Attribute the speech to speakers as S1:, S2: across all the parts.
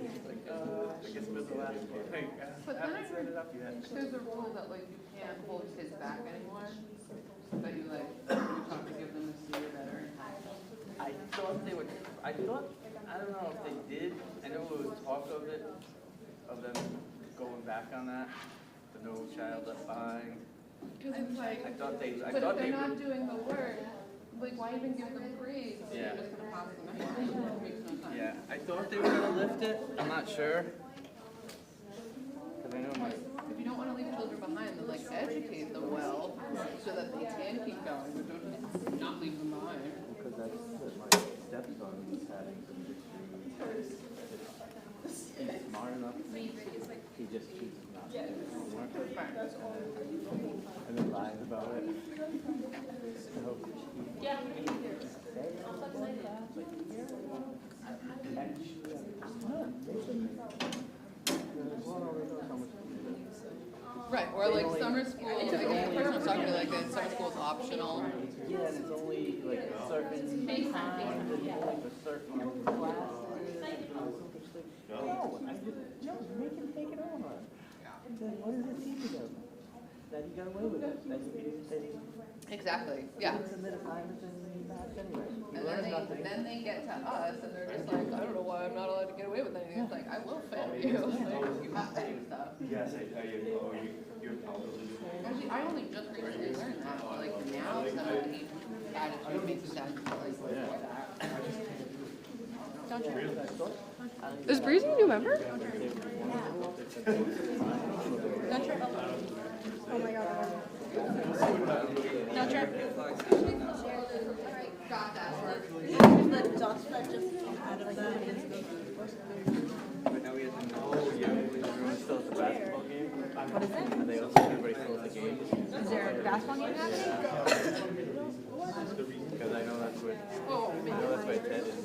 S1: I guess it was the last one.
S2: But
S1: I haven't set it up yet.
S2: there's a rule that like you can't hold kids back anymore, that you like, you have to give them the senior veteran.
S1: I thought they would, I don't know if they did. I know it was talk of it, of them going back on that, the No Child Left Behind.
S2: Cause it's like,
S1: I thought they
S2: but if they're not doing the work, like why even give them grades?
S1: Yeah.
S2: You're just gonna pass them anyway. It makes no sense.
S1: Yeah, I thought they were gonna lift it, I'm not sure. Cause I know my,
S2: If you don't wanna leave children behind, then like educate them well, so that they can keep going, but don't not leave them behind.
S1: because that's what my stepson was having some issues. He's smart enough, he just chooses not to do homework. And then lies about it. So,
S2: Right, or like summer school, like the person was talking to like that summer school is optional.
S1: yeah, and it's only like a certain time, and only for certain classes. No, I just, no, make him take it on. Then what does it teach him? That he got away with it, that he
S2: Exactly, yeah.
S1: didn't submit assignments and math anyway. He
S2: And
S1: learned nothing.
S2: then they get to us and they're just like, I don't know why I'm not allowed to get away with anything. It's like, I will fail you. Like, you have to do stuff.
S3: Yes, I tell you, oh, you're probably.
S2: Actually, I only just recently learned that. Like now, some of the attitude makes sense. Like before that. Don't you? Is Breezy a new member? Don't you?
S4: Oh my god.
S2: Don't you? Got that work.
S4: The dust that just came out of that is
S1: But now we have to know, everyone's still at the basketball game.
S4: what is it?
S1: Are they also, everybody still at the game?
S4: Is there a basketball game happening?
S1: Because I know that's what,
S2: Oh,
S1: I know that's why Ted is.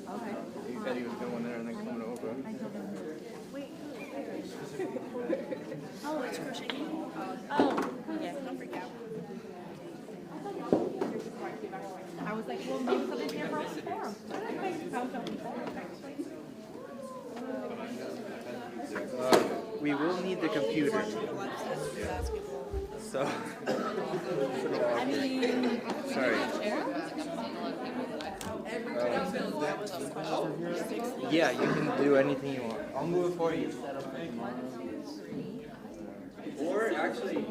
S4: Okay.
S1: He said he was going there and then coming over.
S4: I told him. Wait. Oh, it's crochet. Oh, yeah. Don't freak out. I was like, well, maybe something's here for us to form.
S1: We will need the computer. So.
S4: I mean,
S1: Sorry. Yeah, you can do anything you want. I'll move it for you.
S5: Or actually,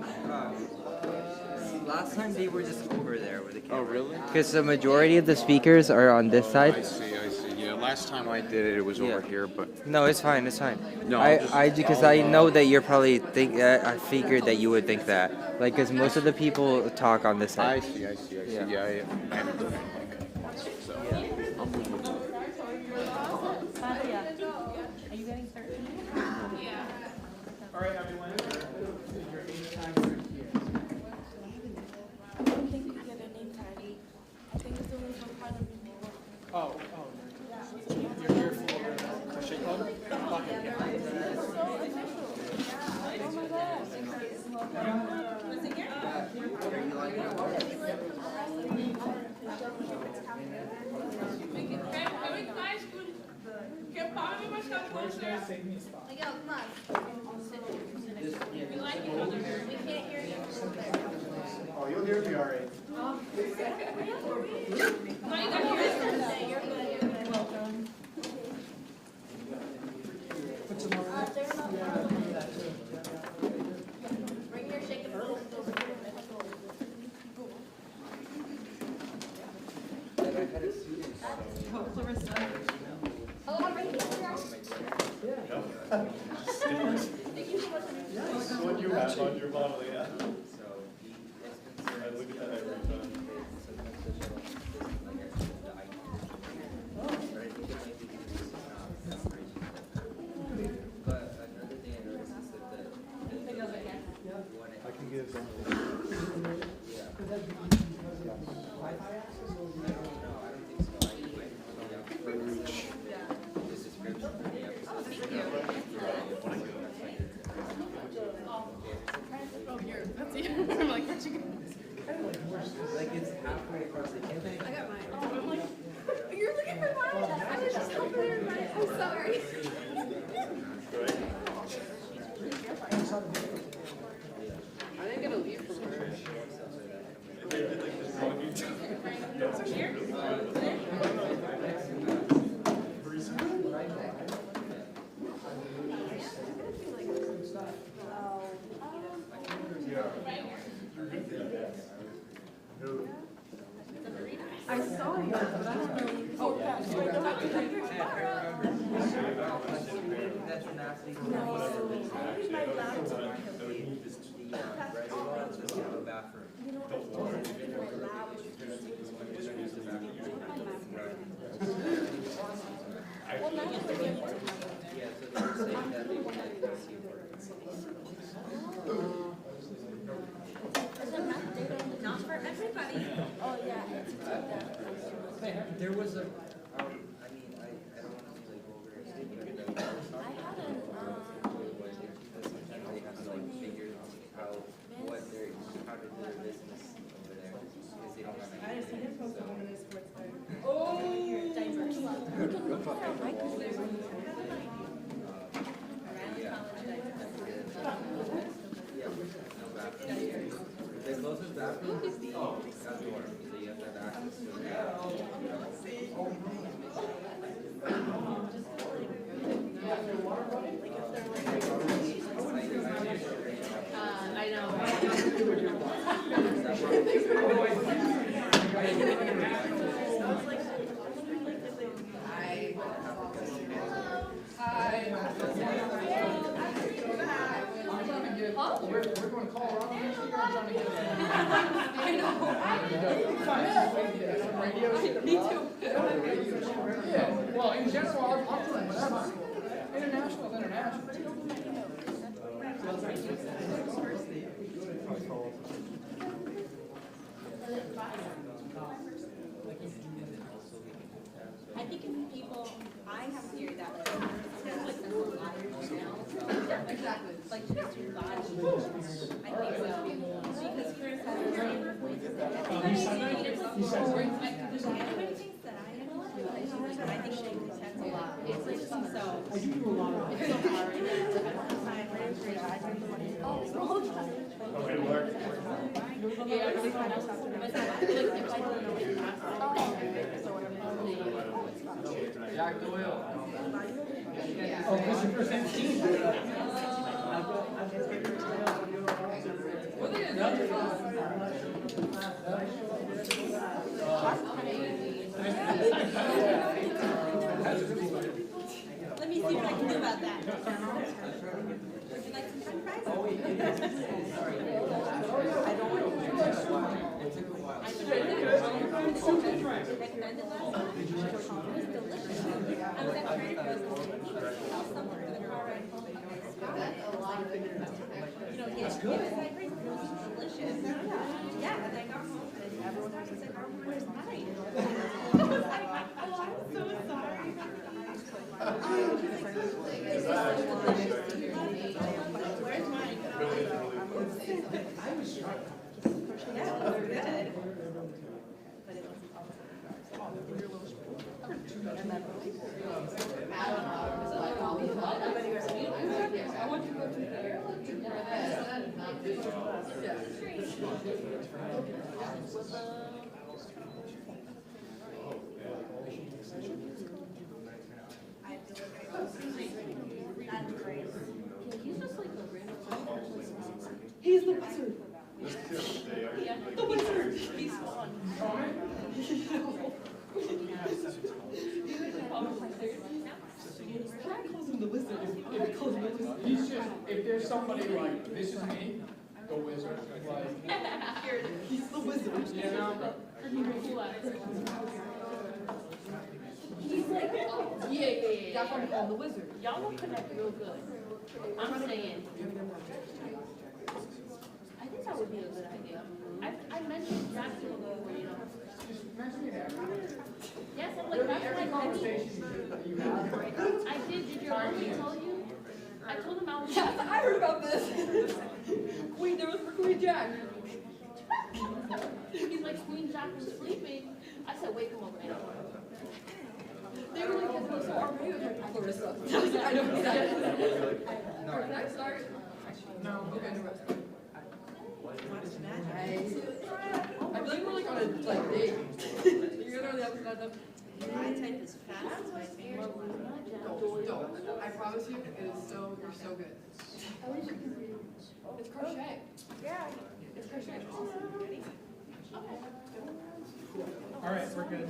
S5: last time they were just over there with the camera.
S3: Oh, really?
S1: Because the majority of the speakers are on this
S3: I
S1: side.
S3: see. Yeah, last time I did it, it was over here, but
S1: No, it's fine. It's fine.
S3: No, I'll just-
S1: because I know that you're probably think. I figured that you would think that. Like, because most of the people talk on this
S3: I
S1: side.
S3: see.
S1: Yeah.
S3: Yeah, I haven't done it like once, so I'll move it.
S4: are you getting 13? I don't think we get a name tag. I think it's only for Parliament people.
S6: Miguel, come on. We can't hear you.
S7: Oh, you'll hear me all right.
S6: You're good.
S4: Welcome.
S6: Bring your shake and roll. Oh, already?
S7: What you have on your bottle, yeah. I look at that every time.
S5: But another thing I noticed is that
S7: I can give them.
S2: I'm like, where'd you go?
S5: like it's halfway across the campus.
S6: I got mine. I'm like, you're looking for mine? I was just hoping you were mine. I'm sorry.
S2: I didn't get a leave from her.
S7: They did like this wrong YouTube. That's actually really good.
S4: I saw you, but I don't know. Oh, that's right.
S5: That's an athlete.
S4: No, I use my laptop.
S5: Bathroom.
S4: Well, now that we're getting to
S5: Yeah, so they're saying that they want to see work.
S6: Not for everybody.
S4: oh, yeah, it's
S5: There was a, I mean, I don't want to be like over stating it, but
S4: I had an,
S5: they have to like figure out what they're, how to do their business over there, because they don't have any. I just see him post on this sports there. Yeah, no bathroom. The closest bathroom is the door, so you have to have access to it.
S2: I know.
S8: We're going to Colorado next year. I'm trying to get
S2: I know. Me too.
S8: Yeah, well, in general, I'll do whatever. International is international.
S6: I think if people, I have a theory that like, like the whole liars now. Exactly. Like just your body. I think so. Because Chris has the same voice. Everybody thinks that I am a liar. I think she pretends a lot. It's like so.
S8: I do a lot of
S6: It's so hard.
S7: Okay, Mark.
S6: Yeah, everybody kind of stuff to me. Like if I don't know it.
S8: Jack Doyle. Oh, because your first name's Steve.
S6: Let me see what I can do about that. Would you like some french fries?
S5: Oh, wait,
S6: I don't want to.
S5: it took a while.
S6: I recommended last time. It was delicious. I was at Trader Joe's somewhere in the car ride home. You know, yeah, it was like it was delicious. Yeah, and I got home and everyone was like, "Oh, where's mine?" I was like, "Oh, I'm so sorry." This is so delicious. Where's mine?
S8: I was shocked.
S6: Yeah, they're good.
S4: He's the wizard.
S6: The wizard. He's gone.
S8: He's just, if there's somebody like, this is me, the wizard, like, he's the wizard, you know?
S2: He's like, yeah. That's why we call him the wizard. Y'all will connect real good. I'm saying. I think that would be a good idea. I mentioned Jackson before, you know.
S8: Just mention it every,
S2: Yes, I'm like, that's
S8: every
S2: like
S8: conversation you have.
S2: I did. Did your homie tell you? I told him I was.
S4: Yes, I heard about this. Queen, there was for Queen Jack.
S2: He's like, Queen Jack was sleeping. I said, wake him up right now.
S4: They were like, so are you? I know exactly.
S5: No,
S4: Next start.
S2: No, okay, no rest.
S6: Watch Magic.
S2: I feel like we're like on a like date. You're gonna the opposite of
S6: I type as fast as my fingers allow.
S2: Don't. I promise you, it is so, you're so good. It's crochet.
S4: Yeah.
S2: It's crochet.
S6: Ready?
S8: All right, we're good.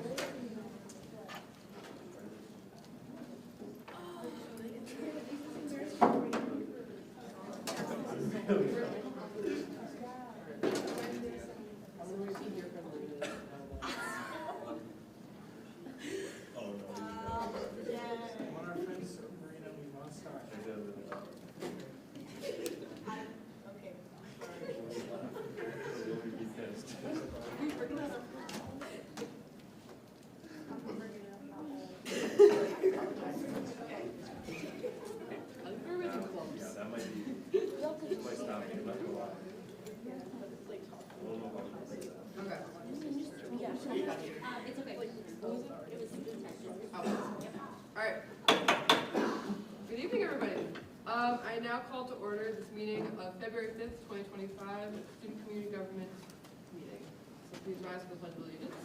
S8: When our friend Sabrina, we want to start.
S7: Yeah, that might be, might stop me, I'm not gonna lie. A little more.
S2: Okay.
S6: It's okay. It was intentional.
S2: All right. Good evening, everybody. I now call to order this meeting of February 5th, 2025, Student Community Government meeting. So please rise for the Pledge of Allegiance.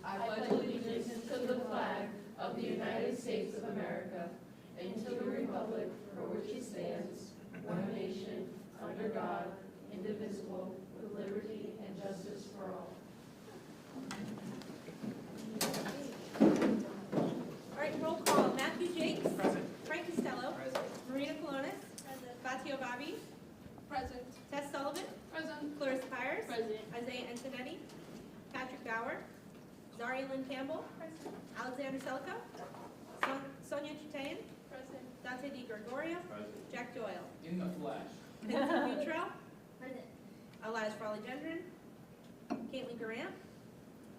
S2: I pledge allegiance to the flag of the United States of America and to the republic for which it stands, one nation, under God, indivisible, with liberty and justice for all.
S6: All right, roll call. Matthew Jakes. Present. Frank Costello. Present. Marina Colonis. Present. Batio Bobby.
S2: Present.
S6: Tess Sullivan.
S2: Present.
S6: Clarissa Pyers.
S2: Present.
S6: Isaiah Antonetti. Patrick Bauer. Zaria Lynn Campbell. Present. Alexander Selko. Sonia Chutayan. Present. Dante Di Gregorio.
S7: Present.
S6: Jack Doyle.
S8: In the flesh.
S6: Vincent Mutrell.
S4: Present.
S6: Elias Frawley Gendron. Caitlin Durant.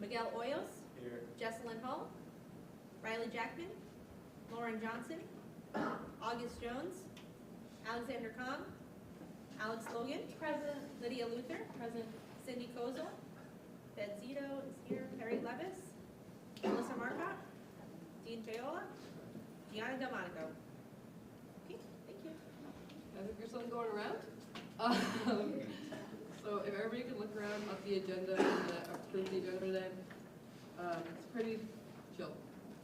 S6: Miguel Hoyos.
S7: Here.
S6: Jesselyn Hull. Riley Jackman. Lauren Johnson. August Jones. Alexander Kong. Alex Logan.
S4: Present.
S6: Lydia Luther. Present. Cindy Kozel. Bed Zito is here. Perry Levis. Melissa Marcotte. Dean Paola. Gianna Delmonico. Okay, thank you.
S2: I think there's something going around. So if everybody could look around at the agenda and approve the agenda today, it's pretty chill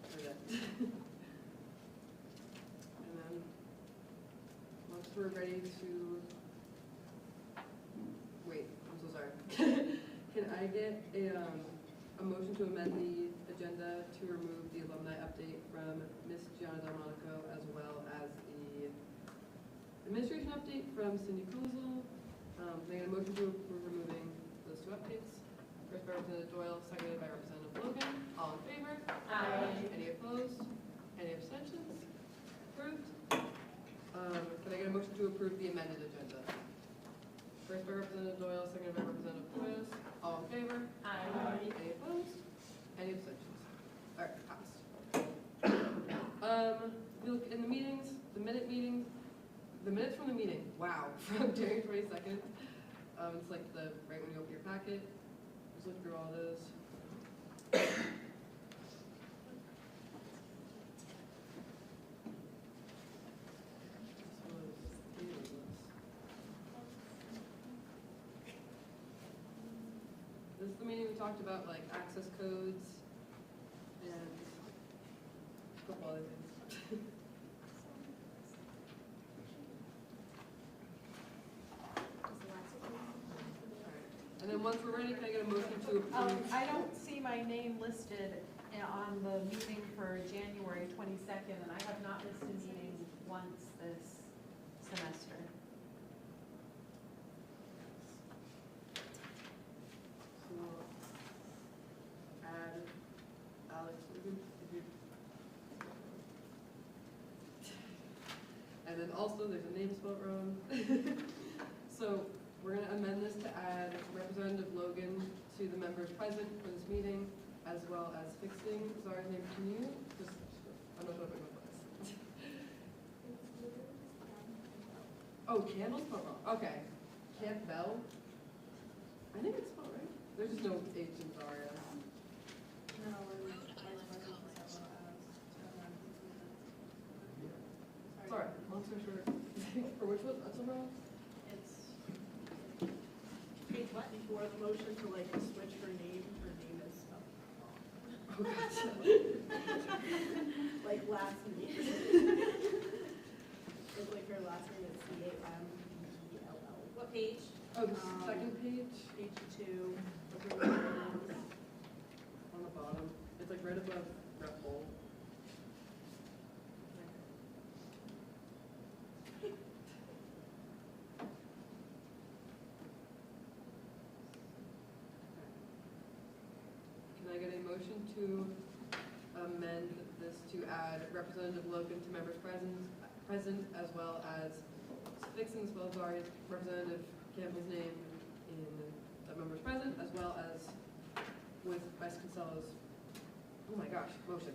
S2: for today. And then once we're ready to, wait, I'm so sorry. Can I get a motion to amend the agenda to remove the alumni update from Miss Gianna Delmonico, as well as the administration update from Cindy Kozel? Can I get a motion to approve removing those two updates? First by Representative Doyle, seconded by Representative Logan. All in favor?
S4: Aye.
S2: Any opposed? Any abstentions? Approved. Can I get a motion to approve the amended agenda? First by Representative Doyle, seconded by Representative Boyes. All in favor?
S4: Aye.
S2: Any opposed? Any abstentions? All right, passed. We look in the meetings, the minutes from the meeting, wow, from January 22nd. It's like right when you open your packet, just look through all those. This is the meeting we talked about, like, access codes and a couple other things. And then once we're ready, can I get a motion to approve?
S9: I don't see my name listed on the meeting for January 22nd, and I have not missed a meeting once this semester.
S2: So, add Alex, and then also there's a name spelled wrong. So we're gonna amend this to add Representative Logan to the members present for this meeting, as well as fixing Zara's name. Can you just, I'm not sure if I got this. Oh, Campbell's spelled wrong. Okay. Campbell. I think it's spelled right. There's just no H in Zaria. Sorry, long story short, for which one, that's what
S1: It's page what? Fourth motion to like switch her name is spelled wrong. Like last name. It's like her last name is C-A-M-E-L-L.
S6: What page?
S2: Oh, the second page,
S1: Page 2.
S2: on the bottom, it's like right above rep bowl. Can I get a motion to amend this to add Representative Logan to members present as well as fixing as well as our Representative Campbell's name in the members present as well as with Vice Concelo's, oh my gosh, motion.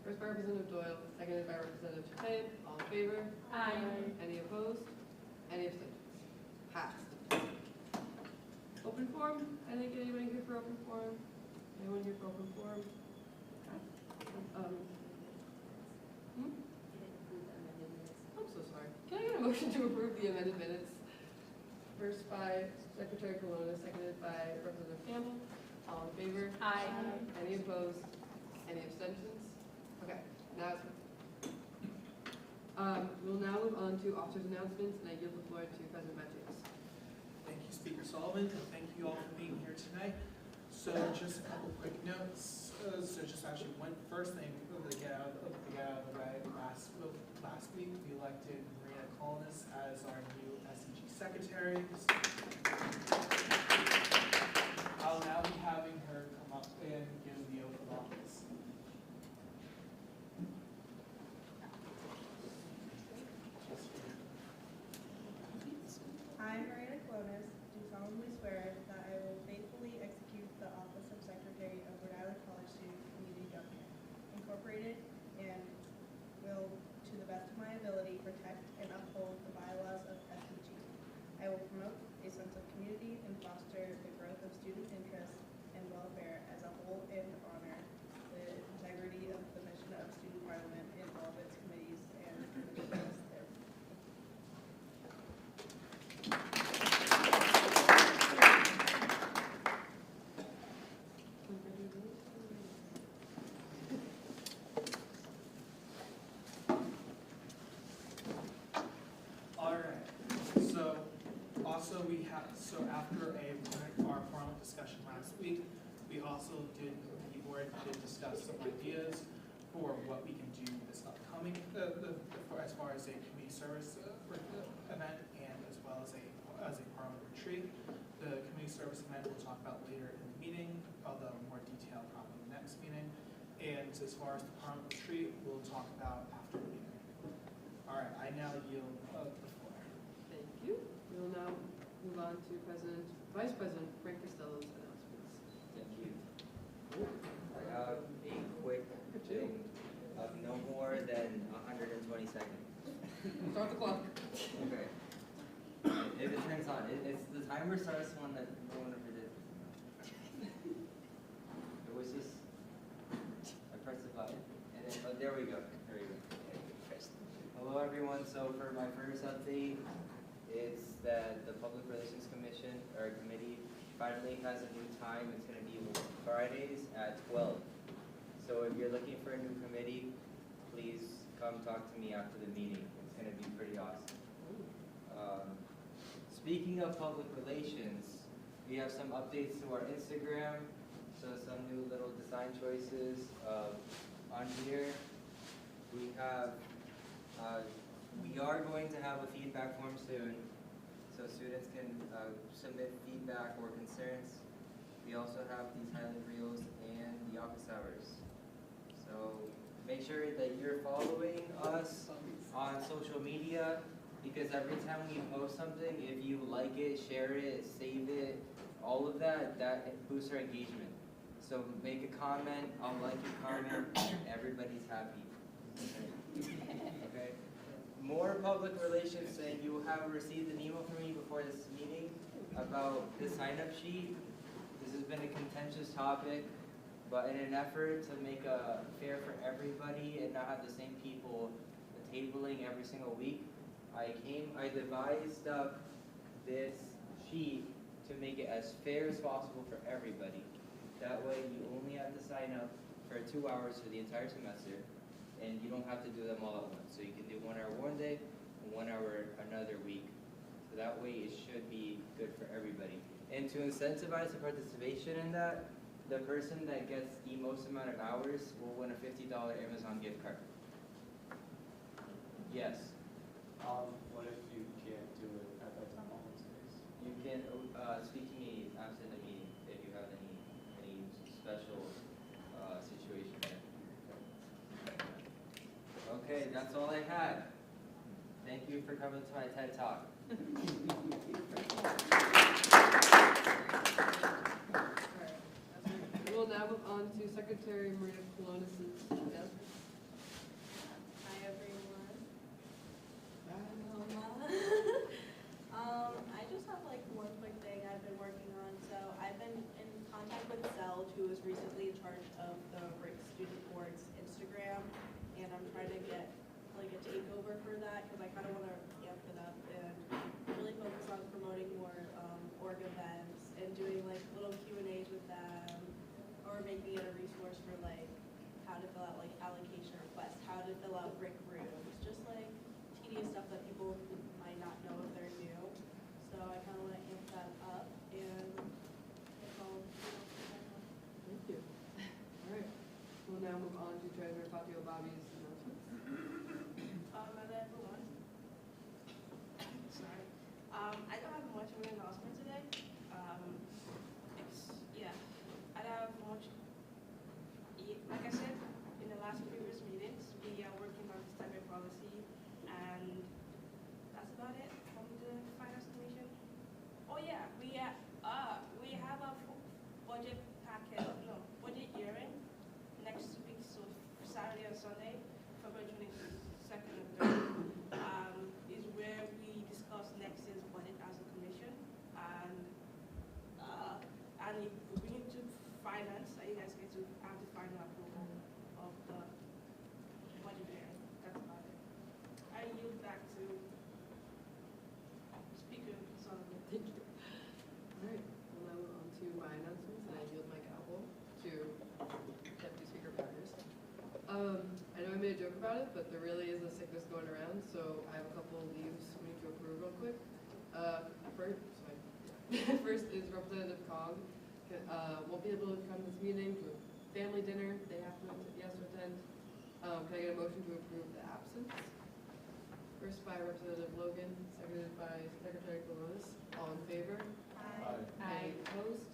S2: First by Representative Doyle, seconded by Representative Chapin. All in favor?
S9: Aye.
S2: Any opposed? Any abstentions? Passed. Open forum? I think anybody here for open forum? Anyone here for open forum? I'm so sorry. Can I get a motion to approve the amended minutes? First by Secretary Colonna, seconded by Representative Campbell. All in favor?
S9: Aye.
S2: Any opposed? Any abstentions? Okay, now it's. We'll now move on to officers' announcements, and I yield the floor to President Matthews.
S10: Thank you, Speaker Sullivan, and thank you all for being here tonight. So just a couple quick notes. So just actually one first thing to get out of the way. Last week we elected Marina Colnis as our new SEG secretary. I'll now be having her come up and give the oath of office.
S11: I, Marina Clonis, do solemnly swear that I will faithfully execute the office of Secretary of Rhode Island College Student Community Government, Incorporated, and will, to the best of my ability, protect and uphold the bylaws of SEG. I will promote a sense of community and foster the growth of student interest and welfare as a whole and honor the integrity of the mission of Student Parliament in all of its committees and commissions thereof.
S10: After our formal discussion last week, the board did discuss some ideas for what we can do this upcoming, as far as a community service event and as well as a parliament retreat. The community service event we'll talk about later in the meeting, although more detail probably in the next meeting. And as far as the parliament retreat, we'll talk about after the meeting. All right, I now yield the floor.
S2: Thank you. We will now move on to Vice President Frank Costello's announcements.
S5: Thank you. I have a quick thing of no more than 120 seconds.
S2: Start the clock.
S5: Okay. If it turns on, it's the timer starts when no one ever did. It was just, I pressed the button, and then, oh, there we go. There we go. Hello everyone, so for my first update, it's that the Public Relations Commission, or Committee, finally has a new time. It's going to be Fridays at 12. So if you're looking for a new committee, please come talk to me after the meeting. It's going to be pretty awesome. Speaking of public relations, we have some updates to our Instagram. So some new little design choices on here. We have, we are going to have a feedback form soon, so students can submit feedback or concerns. We also have these highlight reels and the office hours. So make sure that you're following us on social media, because every time we post something, if you like it, share it, save it, all of that, that boosts our engagement. So make a comment, I'll like your comment, everybody's happy. Okay. More public relations saying you have received an email from me before this meeting about the sign-up sheet. This has been a contentious topic, but in an effort to make it fair for everybody and not have the same people tabling every single week, I devised up this sheet to make it as fair as possible for everybody. That way you only have to sign up for 2 hours for the entire semester, and you don't have to do them all at once. So you can do 1 hour one day, and 1 hour another week. So that way it should be good for everybody. And to incentivize the participation in that, the person that gets the most amount of hours will win a $50 Amazon gift card. Yes.
S7: What if you can't do it at that time on Wednesdays?
S5: You can speak to me after the meeting if you have any special situation there. Okay, that's all I had. Thank you for coming to my TED Talk.
S2: We'll now move on to Secretary Maria Colonis' announcements.
S11: Hi, everyone. I just have like one quick thing I've been working on. So I've been in contact with Zeld, who was recently in charge of the Rick Student Board's Instagram, and I'm trying to get like a takeover for that because I kind of want to amp it up and really focus on promoting more org events and doing like little Q&As with them, or making it a resource for like how to fill out like allocation requests, how to fill out Rick rooms, just like tedious stuff that people might not know if they're new. So I kind of want to amp that up, and that's all.
S2: Thank you. All right. We'll now move on to Treasurer Fatio Bobby's announcements.
S11: Hello everyone. Sorry. I don't have much of an announcement today. I don't have much. Like I said in the last previous meetings, we are working on stipend policy, and that's about it from the Finance Commission. Oh yeah, we have a budget budget hearing next week, so Saturday and Sunday, February 22nd and 3rd, is where we discuss next year's budget as a commission, and if we bring it to finance, you guys get to have the final approval of the budget hearing. That's about it. I yield back to Speaker Sullivan.
S2: Thank you. All right. We'll now move on to my announcements, and I yield my gavel to Deputy Speaker Powers. I know I made a joke about it, but there really is a sickness going around, so I have a couple of leaves we need to approve real quick. First is Representative Cog. Won't be able to come to this meeting to a family dinner. They have to attend. Can I get a motion to approve the absence? First by Representative Logan, seconded by Secretary Colonis. All in favor?
S7: Aye.
S2: Any opposed?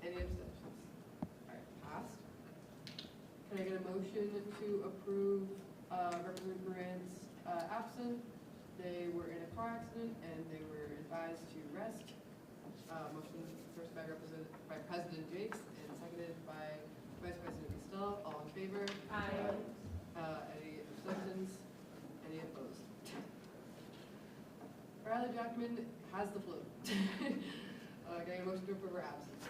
S2: Any abstentions? All right, passed. Can I get a motion to approve Representative Moran's absent? They were in a car accident and they were advised to rest. Motion first by President Jakes and seconded by Vice President Costello. All in favor?
S9: Aye.
S2: Any abstentions? Any opposed? Riley Jackman has the flu. Can I get a motion to approve her absence?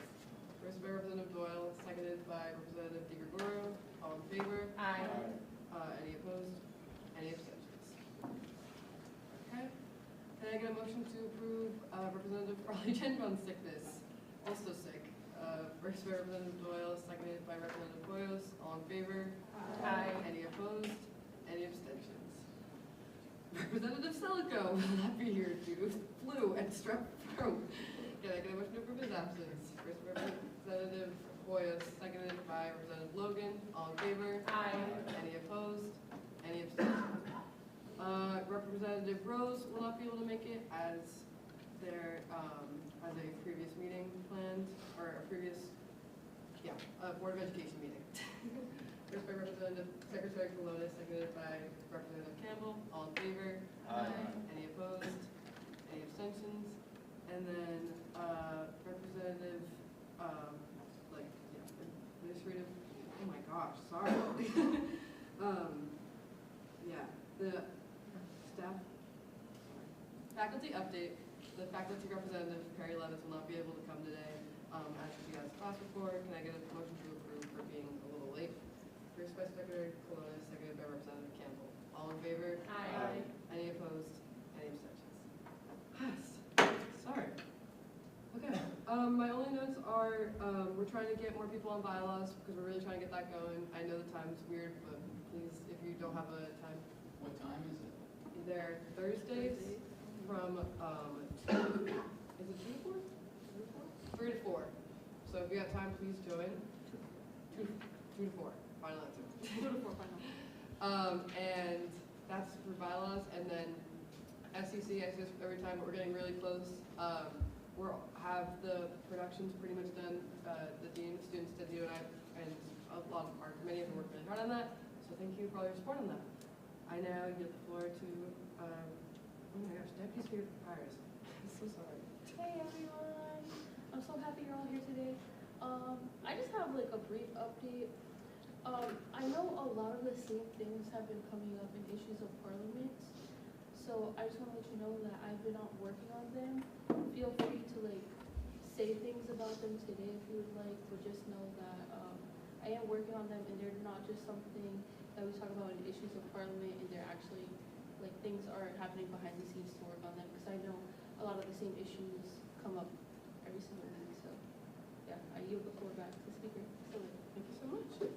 S2: First by Representative Doyle, seconded by Representative DiGregorio. All in favor?
S9: Aye.
S2: Any opposed? Any abstentions? Okay. Can I get a motion to approve Representative Farley Gendron's sickness? Also sick. First by Representative Doyle, seconded by Representative Boyos. All in favor?
S9: Aye.
S2: Any opposed? Any abstentions? Representative Selico will not be here due to flu and strep throat. Can I get a motion to approve his absence? First by Representative Boyos, seconded by Representative Logan. All in favor?
S9: Aye.
S2: Any opposed? Any abstentions? Representative Rose will not be able to make it as there as a previous meeting planned, or a previous, Board of Education meeting. First by Representative Secretary Colonis, seconded by Representative Campbell. All in favor?
S7: Aye.
S2: Any opposed? Any abstentions? And then Representative, administrative. Oh my gosh, sorry. The staff. Faculty update. The faculty representative, Perry Levis, will not be able to come today as she has class before. Can I get a motion to approve for being a little late? First by Secretary Colonis, seconded by Representative Campbell. All All in favor?
S9: Aye.
S2: Any opposed? Any abstentions? Passed. Sorry. Okay, my only notes are, we're trying to get more people on bylaws because we're really trying to get that going. I know the time's weird, but please, if you don't have a time,
S8: What time is it?
S2: they're Thursdays from, is it 2 to 4? 3 to 4. So if you got time, please join. 2 to 4, final answer.
S9: 2 to 4 final.
S2: And that's for bylaws, and then SEC, I say this every time, but we're getting really close. We're have the productions pretty much done. The dean, students, Ted, you and I, and many of them worked really hard on that. So thank you for all your support on that. I now give the floor to, oh my gosh, Deputy Speaker Papyrus. I'm so sorry.
S4: Hey everyone, I'm so happy you're all here today. I just have like a brief update. I know a lot of the same things have been coming up in issues of parliament, so I just want to let you know that I've been out working on them. Feel free to like say things about them today if you would like, but just know that I am working on them and they're not just something that we talk about in issues of parliament, and they're actually like things are happening behind the scenes to work on them, because I know a lot of the same issues come up every single week. So yeah, I yield the floor back to the speaker.
S2: Thank you so much.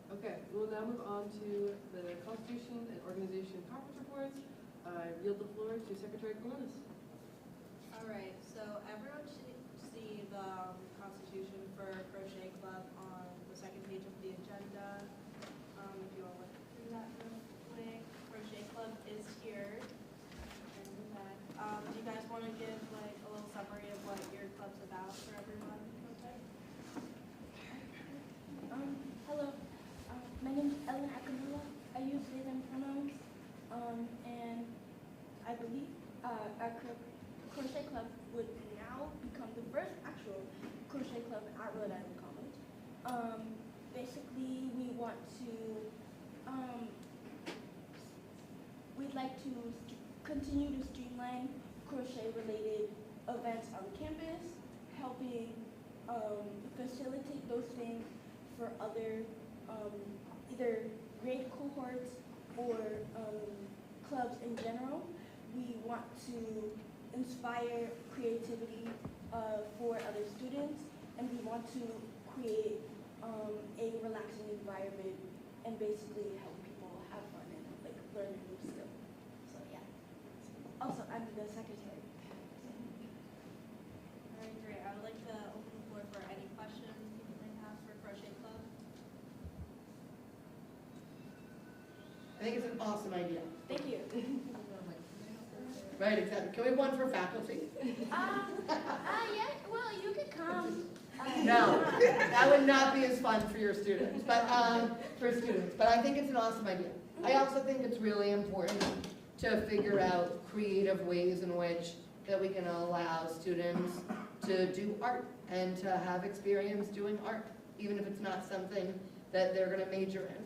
S2: Okay, we'll now move on to the Constitution and Organization Conference reports. I yield the floor to Secretary Colonis.
S11: All right, so everyone should see the Constitution for Crochet Club on the second page of the agenda. If you want to look through that real quick, Crochet Club is here. Do you guys want to give like a little summary of what your club's about for everyone? Okay.
S4: Hello, my name is Ellen Akamula. I use they, them pronouns, and I believe our crochet club would now become the first actual crochet club at Rhode Island College. Basically, we want to, we'd like to continue to streamline crochet-related events on campus, helping facilitate those things for other either grade cohorts or clubs in general. We want to inspire creativity for other students, and we want to create a relaxing environment and basically help people have fun and like learn a new skill. So yeah. Also, I'm the secretary.
S11: All right, great. I would like to open the floor for any questions people may have for Crochet Club.
S12: I think it's an awesome idea.
S4: Thank you.
S12: Right, exactly. Can we have one for faculty?
S4: Yeah, well, you could come.
S12: No, that would not be as fun for your students, but for students. But I think it's an awesome idea. I also think it's really important to figure out creative ways in which that we can allow students to do art and to have experience doing art, even if it's not something that they're going to major in.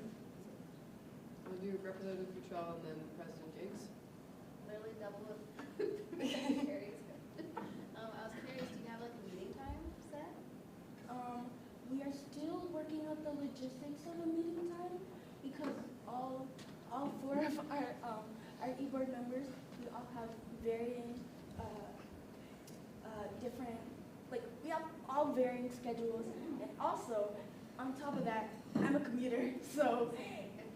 S2: We'll do Representative Bouchard and then President Jakes.
S13: Literally double of secretaries. I was curious, do you have like a meeting time set?
S4: We are still working out the logistics of a meeting time because all four of our e-board members, we all have varying different, like we have all varying schedules, and also on top of that, I'm a commuter, so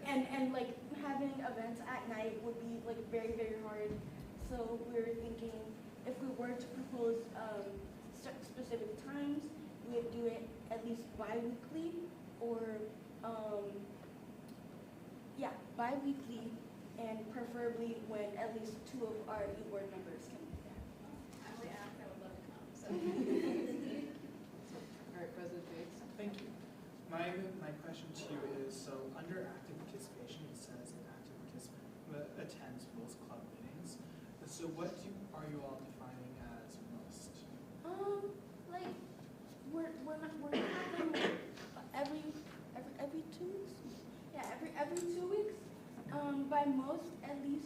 S4: and like having events at night would be like very, very hard. So we're thinking if we were to propose specific times, we would do it at least bi-weekly or bi-weekly, and preferably when at least 2 of our e-board members can be there.
S13: Actually, I would love to come. So.
S2: All right, President Jakes.
S10: Thank you. My question to you is, so under active participation, it says an active participant attends most club meetings. So what are you all defining as most?
S4: Like we're not having every 2 weeks. Yeah, every 2 weeks. By most, at the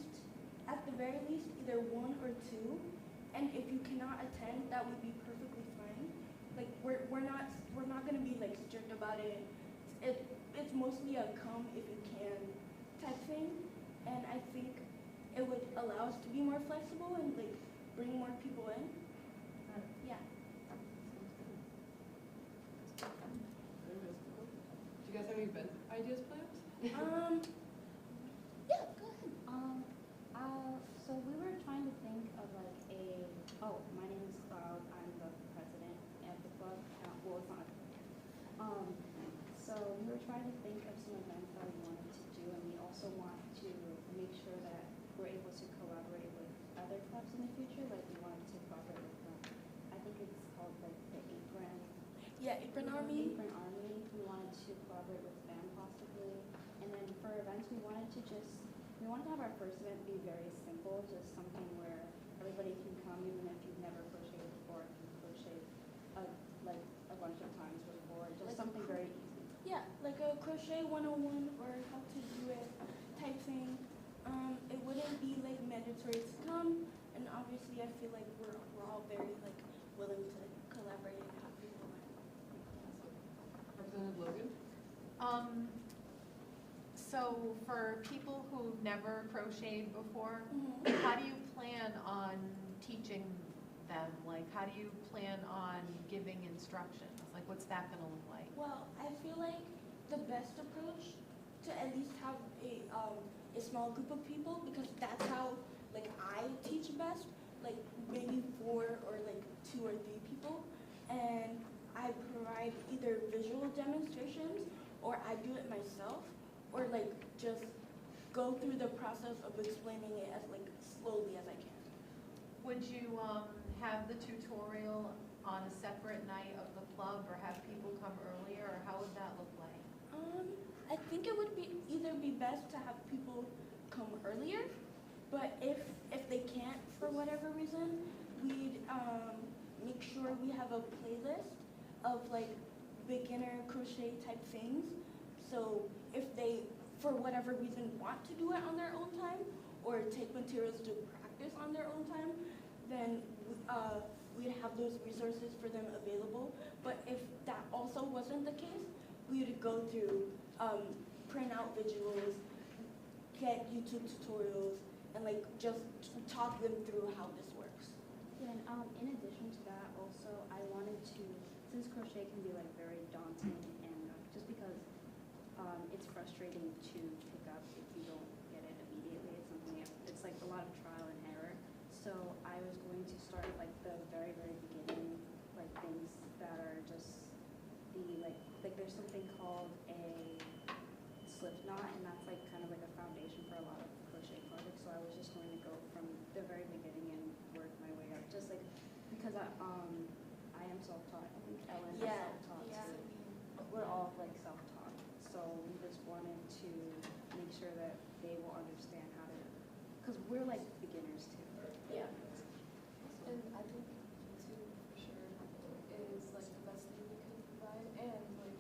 S4: very least, either 1 or 2. And if you cannot attend, that would be perfectly fine. Like we're not gonna be like strict about it. It's mostly a come if you can type thing.
S11: and I think it would allow us to be more flexible and like bring more people in. Yeah.
S2: Do you guys have any event ideas planned?
S11: Yeah, go ahead.
S13: So we were trying to think of like my name is Cloud, I'm the president of the club, well, it's not. So we were trying to think of some events that we wanted to do, and we also want to make sure that we're able to collaborate with other clubs in the future, like we wanted to collaborate with I think it's called like the Apron.
S11: Yeah, Apron Army.
S13: Apron Army, we wanted to collaborate with them possibly, and then for events we wanted to have our first event be very simple, just something where everybody can come, even if you've never crocheted before, if you've crocheted like a bunch of times before, just
S11: Like
S13: something very easy.
S11: Yeah, like a crochet 101 or how to do it type thing. It wouldn't be like mandatory to come, and obviously I feel like we're all very like willing to collaborate and have people learn.
S2: Representative Logan?
S9: So for people who've never crocheted before,
S11: Mhm.
S9: how do you plan on teaching them? Like, how do you plan on giving instructions? Like, what's that gonna look like?
S11: Well, I feel like the best approach to at least have a small group of people, because that's how like I teach best, like maybe 4 or like 2 or 3 people, and I provide either visual demonstrations or I do it myself, or like just go through the process of explaining it as like slowly as I can.
S9: Would you have the tutorial on a separate night of the club, or have people come earlier, or how would that look like?
S11: I think it would be either be best to have people come earlier, but if they can't for whatever reason, we'd make sure we have a playlist of like beginner crochet type things. So if they, for whatever reason, want to do it on their own time or take materials to practice on their own time, then we'd have those resources for them available. But if that also wasn't the case, we would go through, print out visuals, get YouTube tutorials, and like just talk them through how this works.
S13: Yeah, and in addition to that, also I wanted to, since crochet can be like very daunting, and just because it's frustrating to pick up if you don't get it immediately, it's like a lot of trial and error. So I was going to start like the very beginning, like things that are just like there's something called a slip knot, and that's like kind of like a foundation for a lot of crochet projects. So I was just going to go from the very beginning and work my way up, just like because I am self-taught. I think Ellen is self-taught too. We're all like self-taught, so we just wanted to make sure that they will understand how to, because we're like beginners too.
S11: Yeah.
S4: And I think YouTube for sure is like the best thing we could provide, and like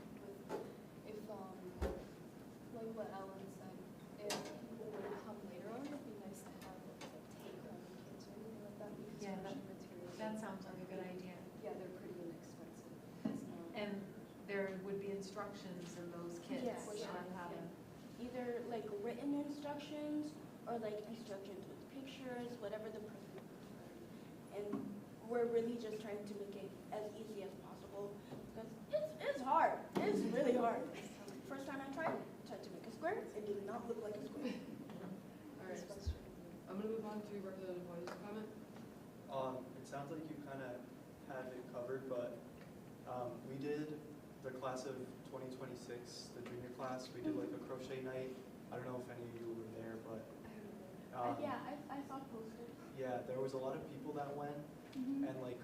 S4: if like what Ellen said, if people were to come later on, it'd be nice to have like take home kits or anything like that, because
S9: Yeah,
S4: crochet materials.
S9: That sounds like a good idea.
S4: Yeah, they're pretty inexpensive.
S9: And there would be instructions in those kits
S11: Yeah, for
S9: on
S11: sure.
S9: how to.
S11: Either like written instructions or like instructions with pictures, whatever the person prefers. And we're really just trying to make it as easy as possible, because it's hard. It's really hard. First time I tried to make a square, it did not look like a square.
S2: All right, I'm gonna move on to Representative White's comment.
S14: It sounds like you kind of had it covered, but we did the class of 2026, the junior class, we did like a crochet night. I don't know if any of you were there, but
S11: Yeah, I saw posters.
S14: yeah, there was a lot of people that went,
S11: Mhm.
S14: and like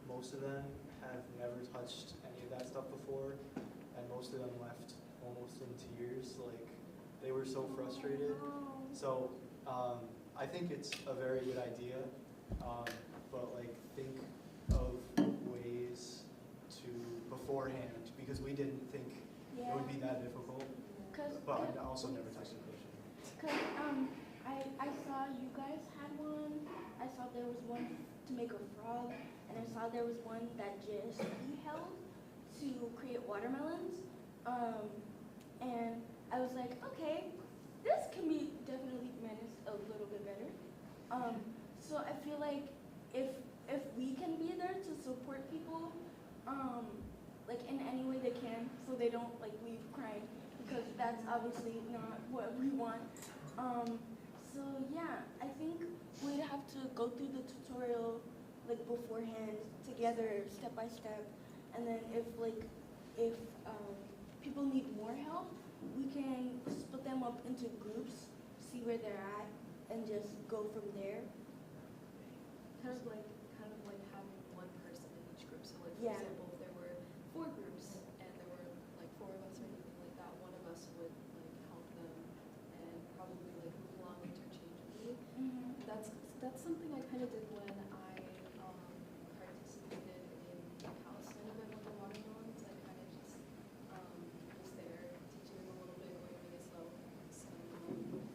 S14: most of them have never touched any of that stuff before, and most of them left almost in tears. Like they were so frustrated. So I think it's a very good idea, but like think of ways to beforehand, because we didn't think it would be that difficult. But I also never touched a crochet.
S11: Cause I saw you guys had one. I saw there was one to make a frog, and I saw there was one that just held to create watermelons. And I was like, okay,
S15: this can be definitely managed a little bit better. So I feel like if we can be there to support people, like in any way they can, so they don't like leave crying, because that's obviously not what we want. So yeah, I think we'd have to go through the tutorial like beforehand together, step by step, and then if people need more help, we can split them up into groups, see where they're at, and just go from there.
S9: Kind of like having one person in each group. So like, for
S15: Yeah.
S9: example, if there were 4 groups and there were like 4 of us or anything like that, one of us would like help them and probably like move along interchangeably. That's something I kind of did when I participated in the Palestine event with the watermelons. I kind of just was there teaching them a little bit, going really slow. So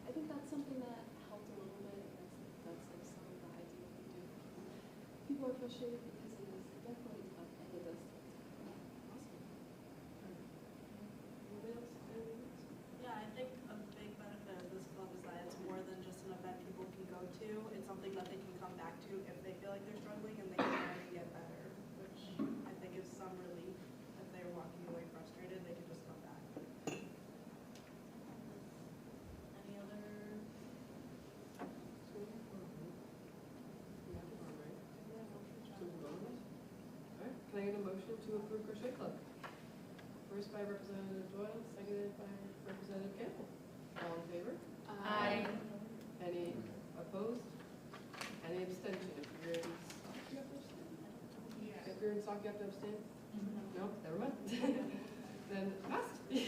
S9: I think that's something that helped a little bit, and that's like something that I do do. People are frustrated because it is definitely tough, and it does. Awesome. Anybody else?
S11: Yeah, I think a big benefit of this club is that it's more than just an event people can go to. It's something that they can come back to if they feel like they're struggling, and they can try to get better, which I think is some relief. If they're walking away frustrated, they can just come back. Any other?
S2: Alright, can I get a motion to approve crochet club? First by Representative Doyle, seconded by Representative Campbell. All in favor?
S9: Aye.
S2: Any opposed? Any abstention? If you're in stock, you have to abstain? If you're in stock, you have to abstain? No, never mind. Then passed.
S15: Thank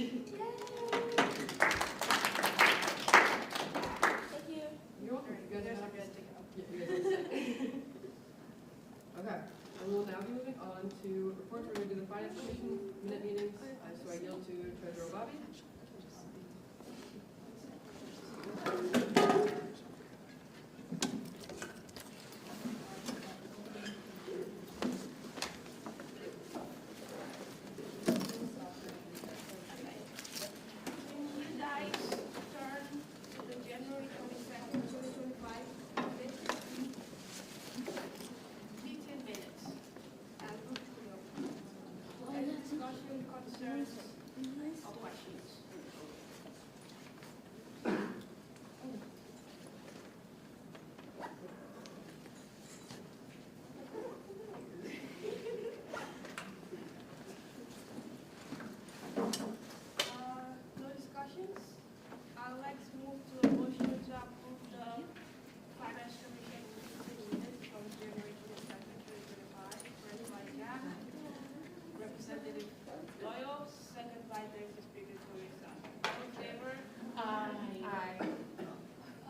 S15: you.
S2: You're welcome. You guys
S11: are
S2: have
S11: good to go.
S2: Yeah, you guys are set. Okay, and we'll now be moving on to reports related to the Finance Commission minute meetings. So I yield to Treasurer Bobby.
S11: No discussions? I'd like to move to a motion to approve the Finance Commission minutes from January 22nd, 2025. First by Jack, Representative Doyle, second by Deputy Speaker Teresa. All in favor?
S15: Aye.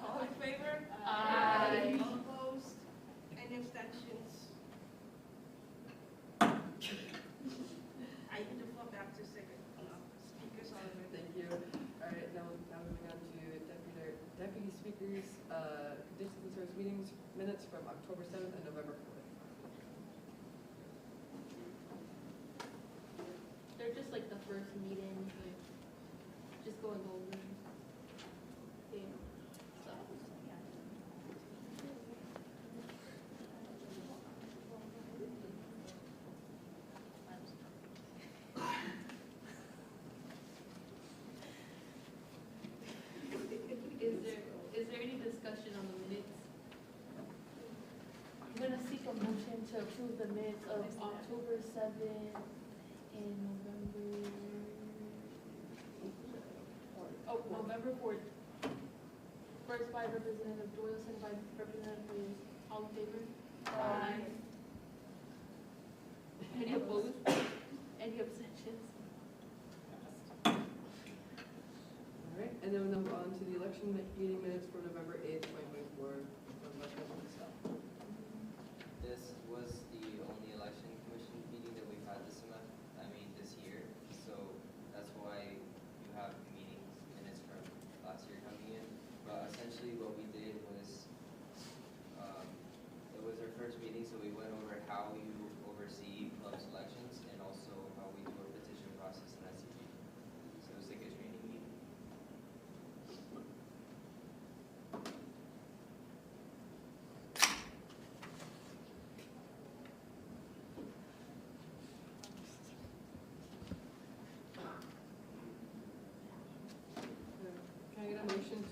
S11: All in favor?
S15: Aye.
S11: All opposed? Any abstentions? I give the floor back to Speaker Sullivan.
S2: Thank you. All right, now moving on to Deputy Speakers, conditions and service meetings minutes from October 7th and November 4th.
S4: They're just like the first meeting, like, just going over them. So, yeah. Is there any discussion on the minutes? I'm gonna seek a motion to approve the minutes of October 7th and November 4th. First by Representative Doyle, second by Representative Williams. All in favor? Aye. Any opposed? Any abstentions?
S2: All right, and then we'll move on to the election meeting minutes for November 8th, 2024. From Representative Scott.
S5: This was the only election commission meeting that we've had this year. So that's why you have meetings minutes from last year coming in. But essentially what we did was, it was our first meeting, so we went over how you oversee club's elections and also how we do our petition process in SCG. So it was like a training meeting.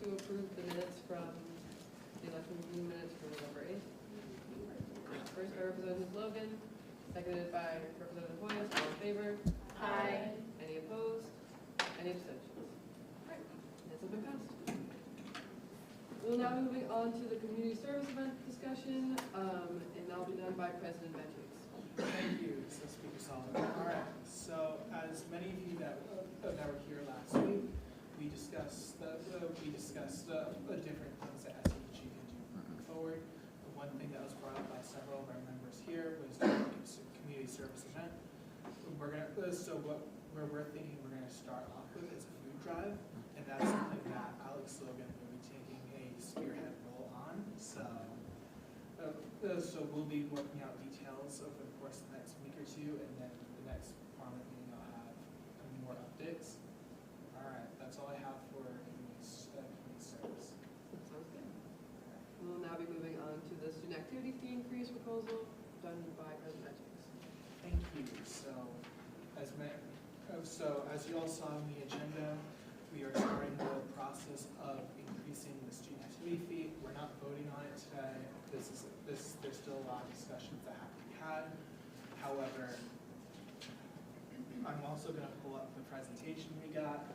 S2: to approve the minutes from the election meeting minutes for November 8th. First by Representative Logan, seconded by Representative Hoyos. All in favor?
S4: Aye.
S2: Any opposed? Any abstentions? Alright, minutes have been passed. We'll now be moving on to the community service event discussion, and that'll be done by President Benjix.
S10: Thank you, so Speaker Sullivan. All right, so as many of you that were here last week, we discussed different things that SEG can do moving forward. The one thing that was brought up by several of our members here was the community service event. What we're thinking we're gonna start off with is a food drive, and that's something that Alex Logan will be taking a spearhead role on. So we'll be working out details over the course of the next week or two, and then the next Parliament meeting I'll have more updates. All right, that's all I have for community service.
S2: Sounds good. We'll now be moving on to the student activity fee increase proposal done by President Benjix.
S10: Thank you. So as you all saw in the agenda, we are starting the process of increasing the student activity fee. We're not voting on it today. There's still a lot of discussions that have to be had. However, I'm also going to pull up the presentation we got.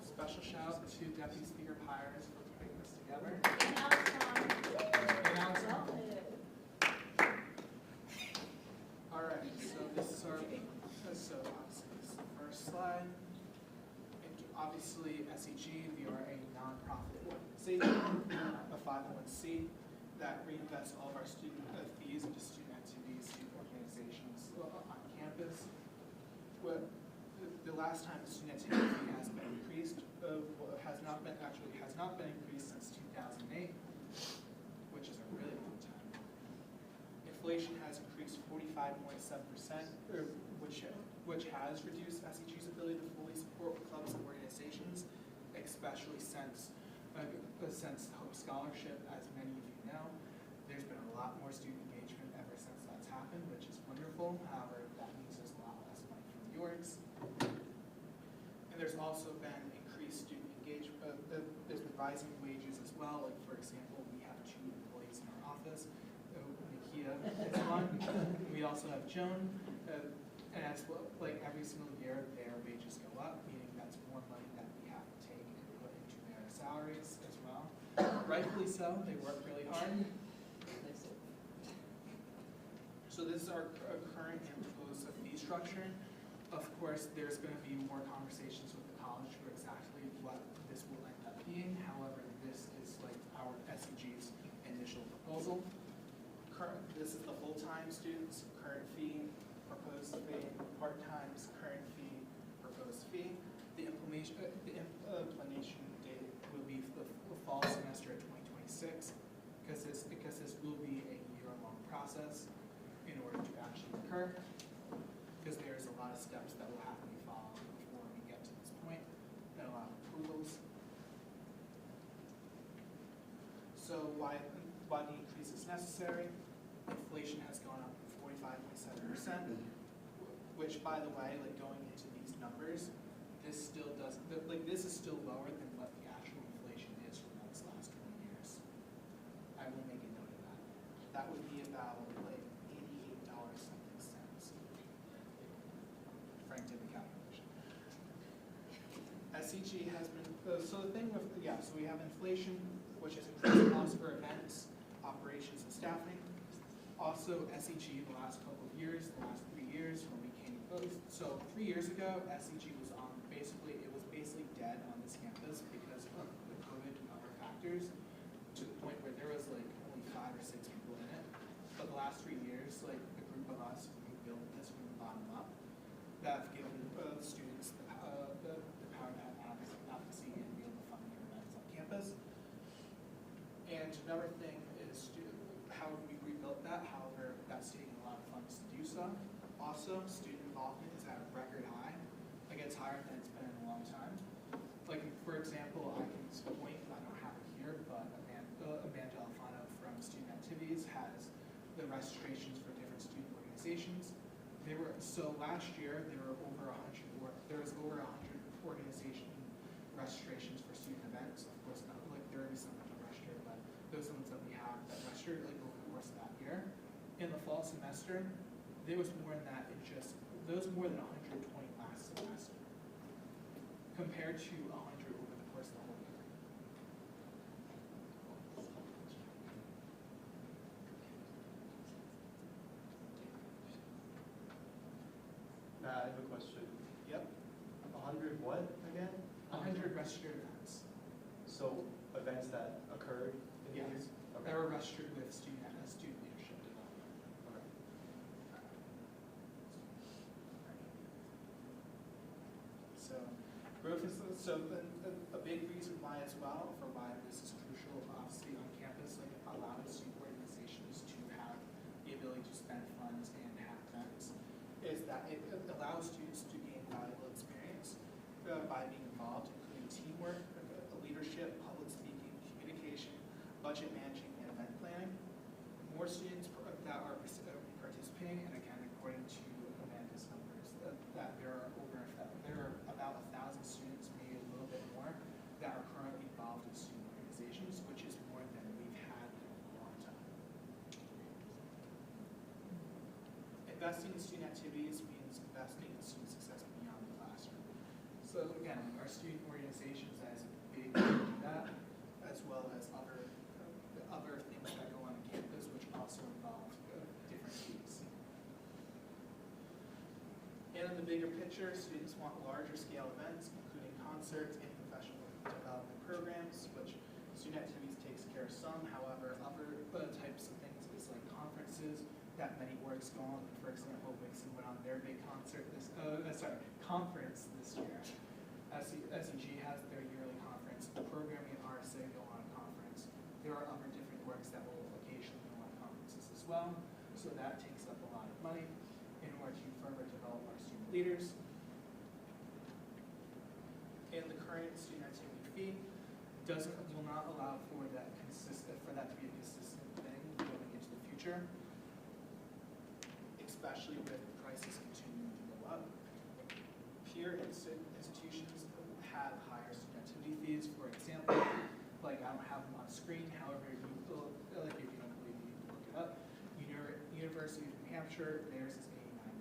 S10: Special shout out to Deputy Speaker Pires for putting this together. All right, so this is the first slide. And obviously, SEG, we are a nonprofit organization, a 501c that reinvests all of our student fees into student activities, student organizations on campus. The last time the student activity fee has been increased has not been increased since 2008, which is a really long time. Inflation has increased 45.7%, which has reduced SEG's ability to fully support clubs and organizations, especially since the Hope Scholarship, as many of you know. There's been a lot more student engagement ever since that's happened, which is wonderful. However, that means there's a lot less money from the orgs. And there's also been increased student engagement. There's been rising wages as well. Like, for example, we have 2 employees in our office. Nakia is one. We also have Joan. And as well, like every single year, their wages go up, meaning that's more money that we have to take and put into their salaries as well. Rightfully so. They work really hard. So this is our current and proposed fee structure. Of course, there's going to be more conversations with the college for exactly what this will end up being. However, this is like our SEG's initial proposal. This is the full-time students' current fee, proposed fee, part-time's current fee, proposed fee. The implementation date will be the fall semester of 2026, because this will be a year-long process in order to actually occur. Because there's a lot of steps that will have to be followed before we get to this point, and a lot of approvals. So why the increase is necessary? Inflation has gone up 45.7%, which, by the way, like going into these numbers, this still doesn't, like this is still lower than what the actual inflation is for those last 20 years. I will make a note of that. That would be about like $88 something cents. Frank did the calculation. SEG has been, so the thing with, so we have inflation, which is increased costs for events, operations, and staffing. Also, SEG the last couple of years, the last 3 years when we came close. So 3 years ago, SEG was on basically dead on this campus because of the COVID and other factors, to the point where there was like only 5 or 6 people in it. But the last 3 years, like the group of us who built this from the bottom up, that have given the students the power to have advocacy and be able to fund their events on campus. And another thing is how we rebuilt that. However, that's taking a lot of funds to do so. Also, student involvement is at a record high. Like it's higher than it's been in a long time. Like for example, I can point, I don't have it here, but Amanda Alfano from Student Activities has the registrations for different student organizations. So last year there were over 100 organization registrations for student events. Of course, not like there is some that register, but those are the ones that we have that registered like over the course of that year. In the fall semester, there was more than that. There was more than 120 last semester, compared to 100 over the course of the whole year.
S14: I have a question.
S10: Yep.
S14: 100 what again?
S10: 100 registered events.
S14: So events that occurred in the year?
S10: Yes.
S14: Okay.
S10: That were registered with student leadership development.
S14: Okay.
S10: So growth is a big reason why as well for why this is crucial, obviously on campus, like allowing student organizations to have the ability to spend funds and have events, is that it allows students to gain valuable experience by being involved, including teamwork, leadership, public speaking, communication, budget managing, and event planning. More students that are participating, and again, according to Amanda's numbers, that there are about 1,000 students, maybe a little bit more, that are currently involved in student organizations, which is more than we've had in a long time. Investing in student activities means investing in student success beyond the classroom. So again, our student organizations as a big part of that, as well as other things that go on campus, which also involve different needs. And in the bigger picture, students want larger scale events, including concerts and professional development programs, which student activities takes care of some. However, other types of things is like conferences that many orgs go on. For example, Wixon went on their big conference this year. SEG has their yearly conference. Programming and RSA go on a conference. There are other different orgs that will occasionally go on conferences as well. So that takes up a lot of money in order to further develop our student leaders. And the current student activity fee will not allow for that to be a consistent thing going into the future, especially with prices continuing to go up. Peer institutions have higher student activity fees. For example, like I don't have them on screen, however, if you don't believe me, you can look it up. University of New Hampshire, theirs is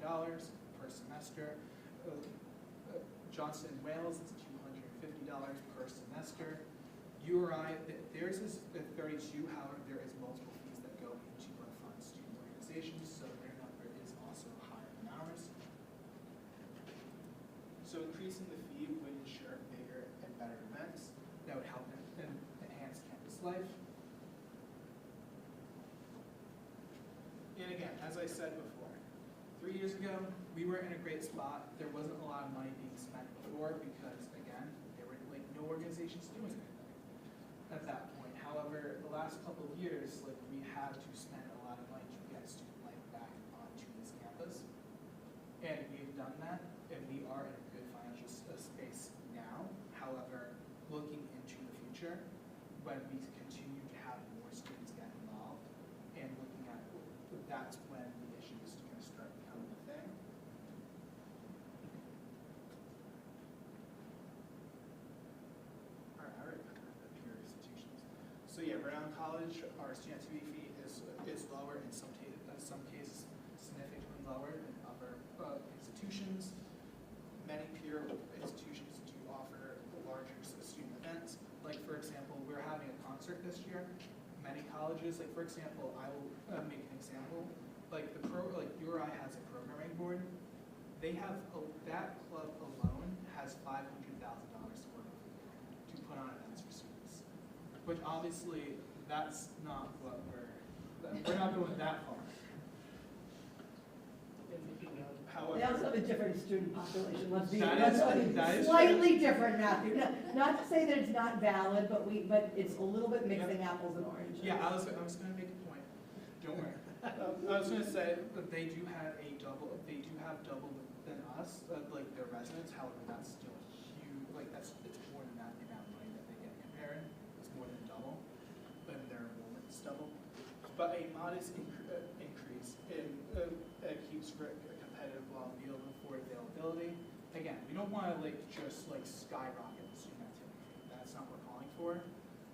S10: $89 per semester. Johnson & Wales is $250 per semester. URI, theirs is $32. However, there is multiple fees that go into fund student organizations, so their number is also higher than ours. So increasing the fee would ensure bigger and better events that would help enhance campus life. And again, as I said before, 3 years ago, we were in a great spot. There wasn't a lot of money being spent before because, again, there were like no organizations doing anything at that point. However, the last couple of years, like we had to spend a lot of money to get student life back onto this campus, and we've done that, and we are in a good financial space now. However, looking into the future, when we continue to have more students get involved, and looking at that's when the issue is going to start becoming a thing. All right, peer institutions. So yeah, Rhode Island College, our student activity fee is lower in some cases, significantly lower than other institutions. Many peer institutions do offer larger student events. Like for example, we're having a concert this year. many colleges, like for example, I will make an example, like like URI has a programming board. They have, that club alone has $500,000 to put on events for students. Which obviously, that's not what we're not going that far. However,
S12: They also have a different student population, let's be,
S10: that is
S12: slightly different, Matthew. Not to say that it's not valid, but it's a little bit mixing apples and oranges.
S10: Yeah, I was gonna make a point, don't worry. I was gonna say that they do have double than us, like their residents, however, that's still huge, like it's more than that, the amount of money that they get comparing, it's more than double, but their enrollment's double. But a modest increase in, keeps a competitive field for availability. Again, we don't wanna just skyrocket the student activity fee, that's not what we're calling for.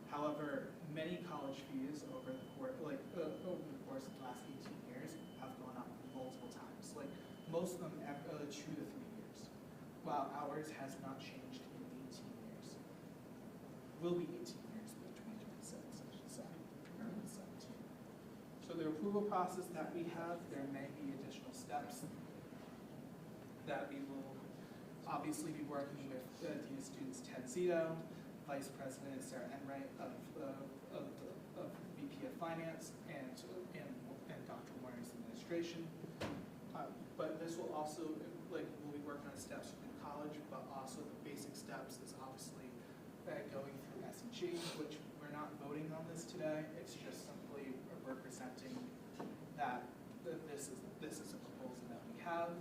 S10: However, many college fees over the course of the last 18 years have gone up multiple times. Like most of them 2 to 3 years, while ours has not changed in 18 years. Will be 18 years by 2026, I should say, rather than 17. So the approval process that we have, there may be additional steps that we will obviously be working with Dean of Students Ted Zito, Vice President Sarah Enright of VP of Finance, and Dr. Warner's administration. But this will also, we'll be working on steps within college, but also the basic steps is obviously going through S&G, which we're not voting on this today. It's just simply representing that this is a proposal that we have.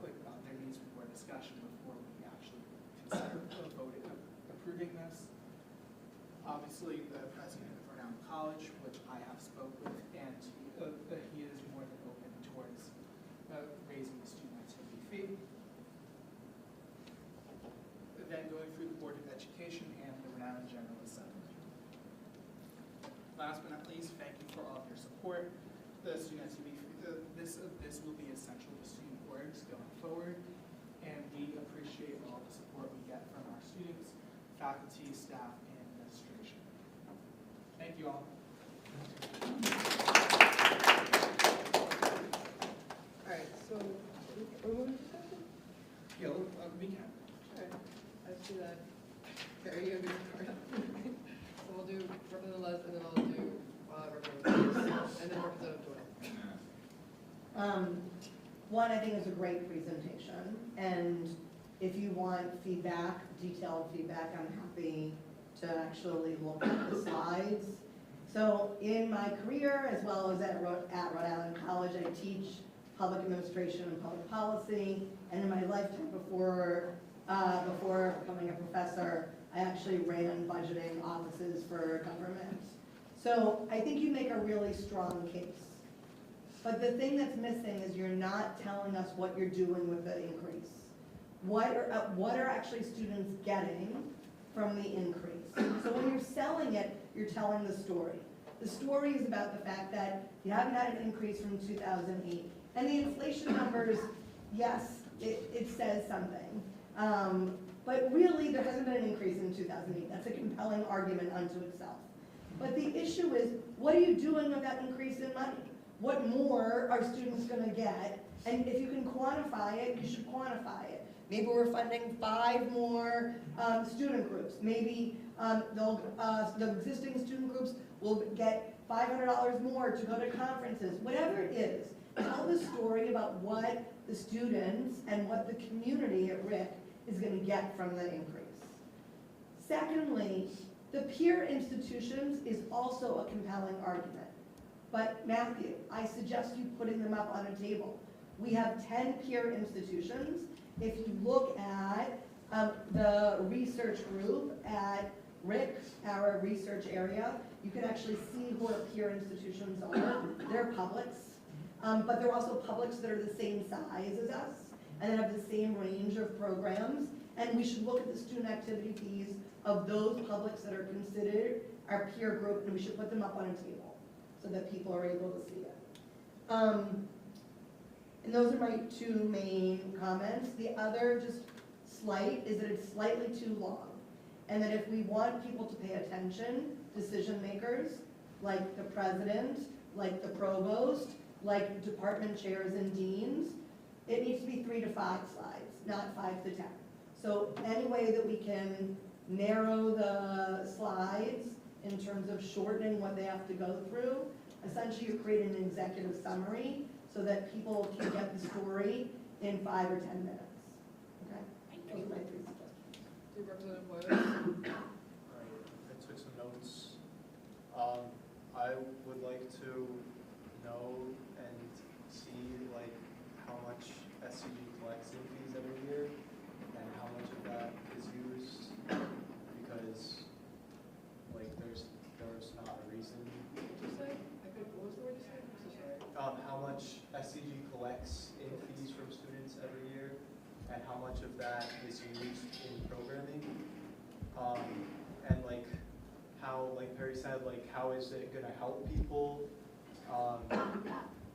S10: There needs to be more discussion before we actually consider approving this. Obviously, the president of Rhode Island College, which I have spoke with, and he is more than open towards raising the student activity fee. Then going through the Board of Education and the Rhode Island General Assembly. Last but not least, thank you for all of your support. The student activity fee, this will be essential to student orgs going forward, and we appreciate all the support we get from our students, faculty, staff, and administration. Thank you all.
S2: All right, so we're moving to session?
S10: Yeah, we can.
S2: Okay, I see that. Carrie, you're gonna be So we'll do Representative Les, and then I'll do Representative Davis, and then Representative Doyle.
S12: One, I think is a great presentation, and if you want feedback, detailed feedback, I'm happy to actually look at the slides. So in my career, as well as at Rhode Island College, I teach public administration and public policy, and in my lifetime before becoming a professor, I actually ran budgeting offices for government. So I think you make a really strong case. But the thing that's missing is you're not telling us what you're doing with the increase. What are actually students getting from the increase? So when you're selling it, you're telling the story. The story is about the fact that you haven't had an increase from 2008. And the inflation numbers, yes, it says something. But really, there hasn't been an increase in 2008. That's a compelling argument unto itself. But the issue is, what are you doing with that increase in money? What more are students going to get? And if you can quantify it, you should quantify it. Maybe we're funding 5 more student groups. Maybe the existing student groups will get $500 more to go to conferences. Whatever it is, tell the story about what the students and what the community at RIC is going to get from the increase. Secondly, the peer institutions is also a compelling argument. But Matthew, I suggest you putting them up on a table. We have 10 peer institutions. If you look at the research group at RIC, our research area, you can actually see who our peer institutions are. They're publics, but they're also publics that are the same size as us and that have the same range of programs. And we should look at the student activity fees of those publics that are considered our peer group, and we should put them up on a table so that people are able to see it. And those are my 2 main comments. The other, just slight, is that it's slightly too long. And that if we want people to pay attention, decision makers, like the president, like the provost, like department chairs and deans, it needs to be 3 to 5 slides, not 5 to 10. So any way that we can narrow the slides in terms of shortening what they have to go through, essentially you're creating an executive summary so that people can get the story in 5 or 10 minutes. Okay? Those are my 3 suggestions.
S2: Representative Boyd.
S14: I took some notes. I would like to know and see like how much SCG collects in fees every year and how much of that is used, because like there's not a reason.
S2: What did you say? What was the word you said? I'm so sorry.
S14: How much SCG collects in fees from students every year and how much of that is used in programming. And like how, like Perry said, like how is it gonna help people?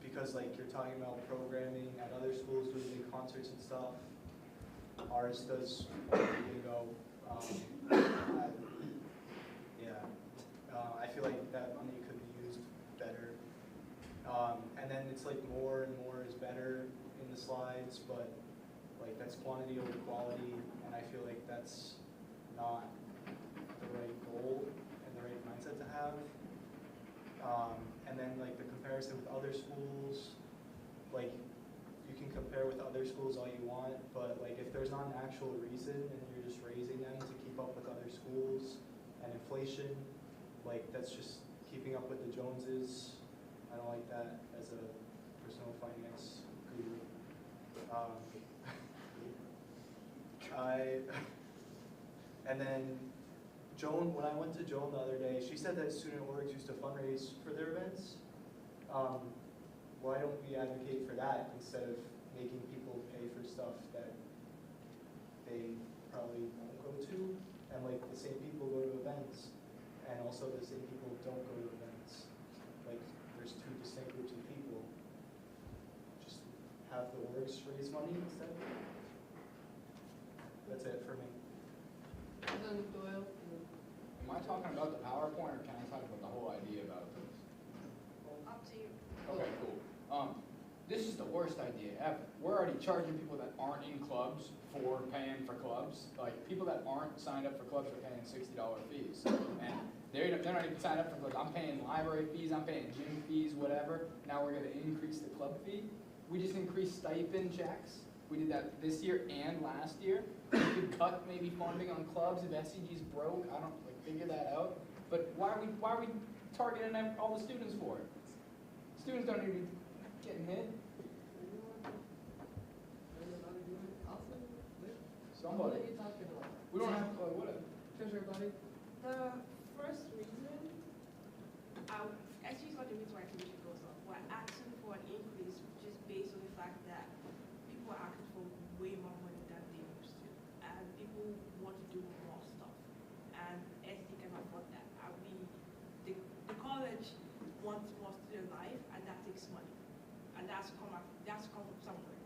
S14: Because like you're talking about programming at other schools doing big concerts and stuff. Ours does, I feel like that money could be used better. And then it's like more and more is better in the slides, but like that's quantity over quality, and I feel like that's not the right goal and the right mindset to have. And then like the comparison with other schools, like you can compare with other schools all you want, but like if there's not an actual reason and you're just raising them to keep up with other schools and inflation, like that's just keeping up with the Joneses. I don't like that as a personal finance guru. And then Joan, when I went to Joan the other day, she said that student orgs used to fundraise for their events. Why don't we advocate for that instead of making people pay for stuff that they probably won't go to? And like the same people go to events, and also the same people don't go to events. Like there's 2 distinct groups of people. Just have the orgs raise money instead. That's it for me.
S2: Representative Doyle.
S8: Am I talking about the PowerPoint, or can I talk about the whole idea about this?
S6: Up to you.
S8: Okay, cool. This is the worst idea ever. We're already charging people that aren't in clubs for paying for clubs. Like, people that aren't signed up for clubs are paying $60 fees. And they're not even signed up for clubs. I'm paying library fees, I'm paying gym fees, whatever. Now we're gonna increase the club fee. We just increased stipend checks. We did that this year and last year. We could cut maybe funding on clubs if SCG's broke. I don't figure that out. But why are we targeting all the students for it? Students don't even getting hit. Somebody. We don't have to, whatever.
S2: Treasurer Buddy.
S6: The first reason, actually it's not the reason why tuition goes up. We're asking for an increase just based on the fact that people are asking for way more money than they used to. And people want to do more stuff. And SD can afford that. The college wants more student life, and that takes money. And that's come from somewhere.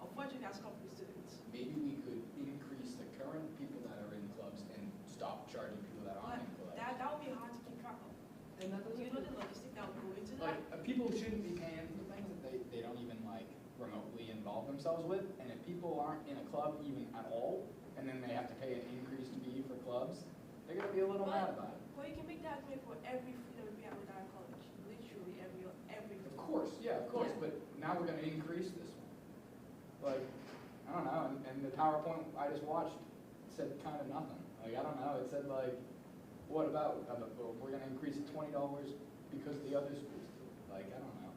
S6: Unfortunately, that's come from students.
S8: Maybe we could increase the current people that are in clubs and stop charging people that aren't in clubs.
S6: That would be hard to keep track of. Do you know the logistic that would go into that?
S8: People shouldn't be paying for things that they don't even remotely involve themselves with. And if people aren't in a club even at all, and then they have to pay an increased fee for clubs, they're gonna be a little mad about it.
S6: Well, you can make that argument for every fee that would be at Rhode Island College. Literally every.
S8: Of course, yeah, of course.
S6: Yeah.
S8: But now we're gonna increase this one. Like, I don't know. And the PowerPoint I just watched said kind of nothing. Like, I don't know. It said what about? We're gonna increase it $20 because the other schools do. Like, I don't know.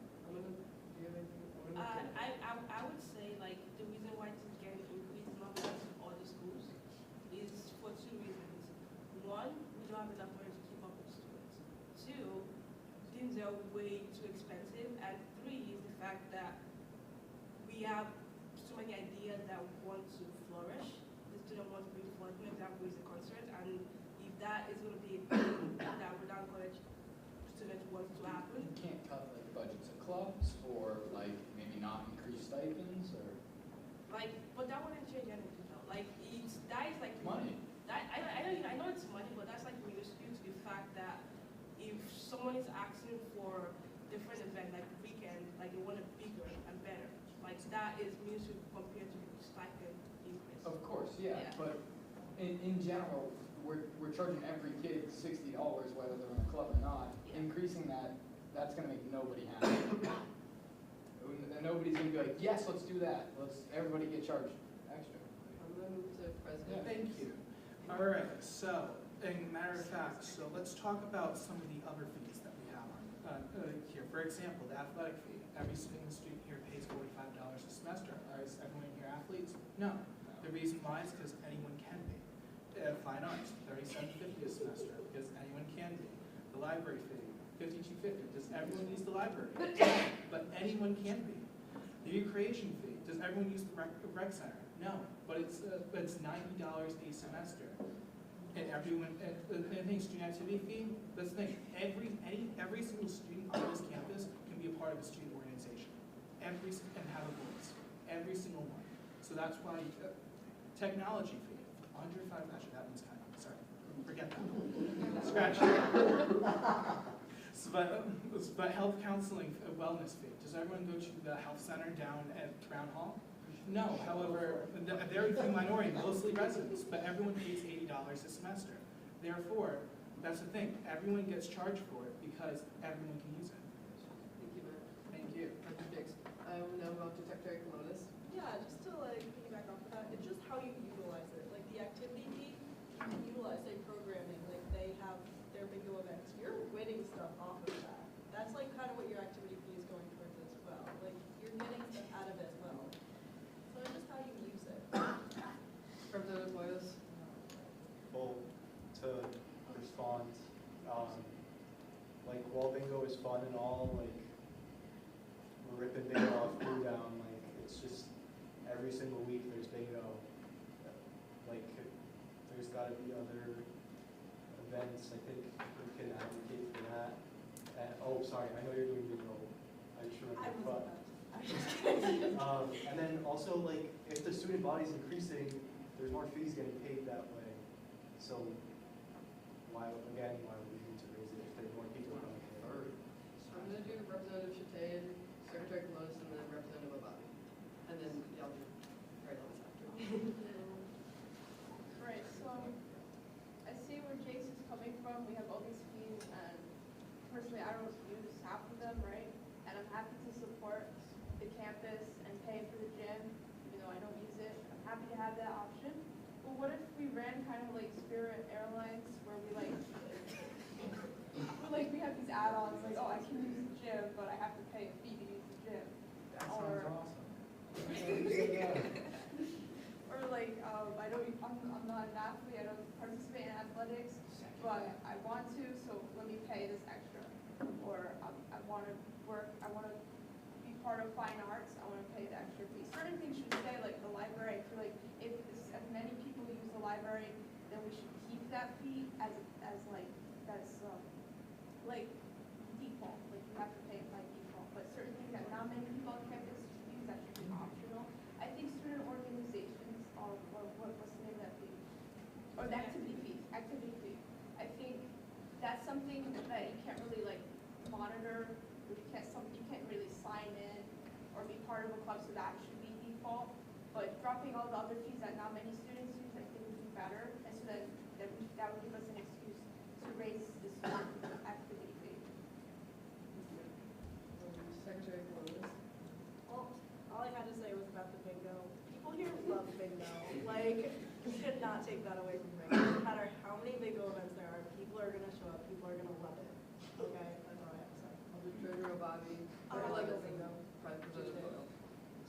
S6: I would say the reason why it's getting increased numbers in other schools is for 2 reasons. One, we don't have enough money to keep up with students. 2, things are way too expensive. And 3 is the fact that we have so many ideas that want to flourish. The student wants to bring forward, for example, is a concert, and if that is going to be a thing that Rhode Island College students want to happen.
S8: You can't cut budgets of clubs or maybe not increase stipends or.
S6: But that wouldn't change anything though. That is
S8: money.
S6: I know it's money, but that's minuscule to the fact that if someone
S16: someone is asking for different event, like weekend, like you want it bigger and better. Like that is music compared to stipend increase.
S8: Of course, yeah,
S16: Yeah.
S8: but in general, we're charging every kid $60, whether they're in a club or not.
S16: Yeah.
S8: Increasing that's gonna make nobody happy. And nobody's gonna be like, yes, let's do that, everybody get charged extra.
S2: I'm gonna move to president.
S10: Thank you. All right, so, a matter of fact, so let's talk about some of the other fees that we have here. For example, the athletic fee. Every single student here pays $45 a semester. Is everyone here athletes? No. The reason why is because anyone can be. Fine arts, $37.50 a semester, because anyone can be. The library fee, $52.50. Does everyone use the library? But anyone can be. The recreation fee, does everyone use the rec center? No, but it's $90 a semester. And everyone, the thing, student activity fee, that's the thing. Every single student on this campus can be a part of a student organization. And have a voice. Every single one. So that's why technology fee, $105. Actually, that one's kind of, sorry, forget that. Scratch that. So, but health counseling, wellness fee. Does everyone go to the health center down at Brown Hall? No, however, a very few minority, mostly residents, but everyone pays $80 a semester. Therefore, that's the thing, everyone gets charged for it because everyone can use it.
S2: Thank you, Matt.
S10: Thank you.
S2: Dr. Dix. I will now go to Secretary Colonis.
S11: Yeah, just to like piggyback off of that, it's just how you utilize it. Like the activity fee, you can utilize like programming, like they have their bingo events. You're winning stuff off of that. That's like kind of what your activity fee is going towards as well. Like you're getting stuff out of it as well. So it's just how you use it.
S2: Representative Boyos.
S14: Well, to respond, like while bingo is fun and all, like we're ripping bingo off Blue Down, like it's just every single week there's bingo. Like there's got to be other events. I think we can advocate for that. And, oh, sorry, I know you're doing bingo. I just remembered, but. And then also, like, if the student body's increasing, there's more fees getting paid that way. So, why would we need to raise it if there's more people coming in?
S2: I'm going to do Representative Chatayan, Secretary Colonis, and then Representative Abadi. And then y'all do right on after.
S17: Right, so I see where Jace is coming from. We have all these fees, and personally, I don't use half of them, right? And I'm happy to support the campus and pay for the gym, even though I don't use it. I'm happy to have that option. But what if we ran kind of like Spirit Airlines, where we we have these add-ons, like, oh, I can use the gym, but I have to pay a fee to use the gym.
S10: That sounds awesome.
S17: Or like, I'm not an athlete, I don't participate in athletics, but I want to, so let me pay this extra. Or I want to work, I want to be part of fine arts, I want to pay the extra fee. Certain things should say, like the library, I feel like if as many people use the library, then we should keep that fee as like default, like you have to pay it by default. But certain things that not many people on campus use, that should be optional. I think student organizations are, what's the name of that fee? Or the activity fee. I think that's something that you can't really like monitor, or you can't really sign in or be part of a club, so that should be default. But dropping all the other fees that not many students use, I think would be better, and so that would give us an excuse to raise this activity fee.
S2: Secretary Colonis.
S11: Well, all I had to say was about the bingo. People here love bingo. Like, you could not take that away from bingo. No matter how many bingo events there are, people are gonna show up. People are gonna love it. Okay, that's all I have to say.
S2: I'll do Treasurer Abadi. Like a bingo. Representative Boyle.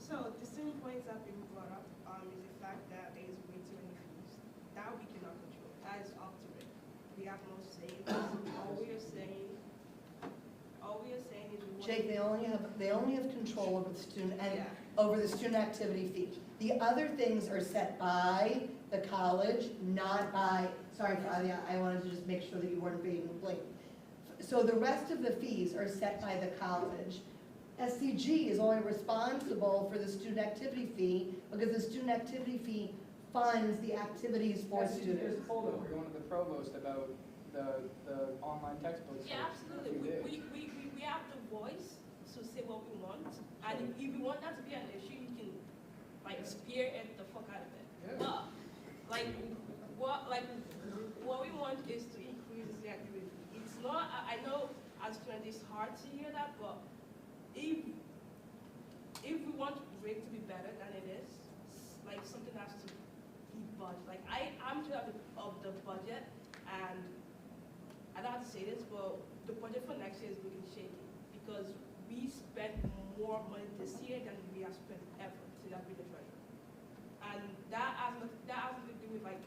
S11: So the same points that being brought up is the fact that there is way too many fees. That we cannot control. That is up to it. We have no say. All we are saying is we want.
S12: Jake, they only have control over the student and over the student activity fee. The other things are set by the college, not by. Sorry, Claudia, I wanted to just make sure that you weren't being blamed. So the rest of the fees are set by the college. SCG is only responsible for the student activity fee because the student activity fee funds the activities for
S8: SCG
S12: students.
S8: just told everyone at the provost about the online textbooks
S16: Yeah,
S8: for a
S16: absolutely.
S8: few days.
S16: We have the voice to say what we want, and if we want that to be an issue, we can like spearhead the fuck out of it.
S8: Yeah.
S16: But what we want is to increase the activity. It's not. I know as students it's hard to hear that, but if we want rate to be better than it is, like something has to be budget. Like I'm sure of the budget, and I don't have to say this, but the budget for next year is looking shaky because we spent more money this year than we have spent ever since I've been the treasurer. And that has nothing to do with like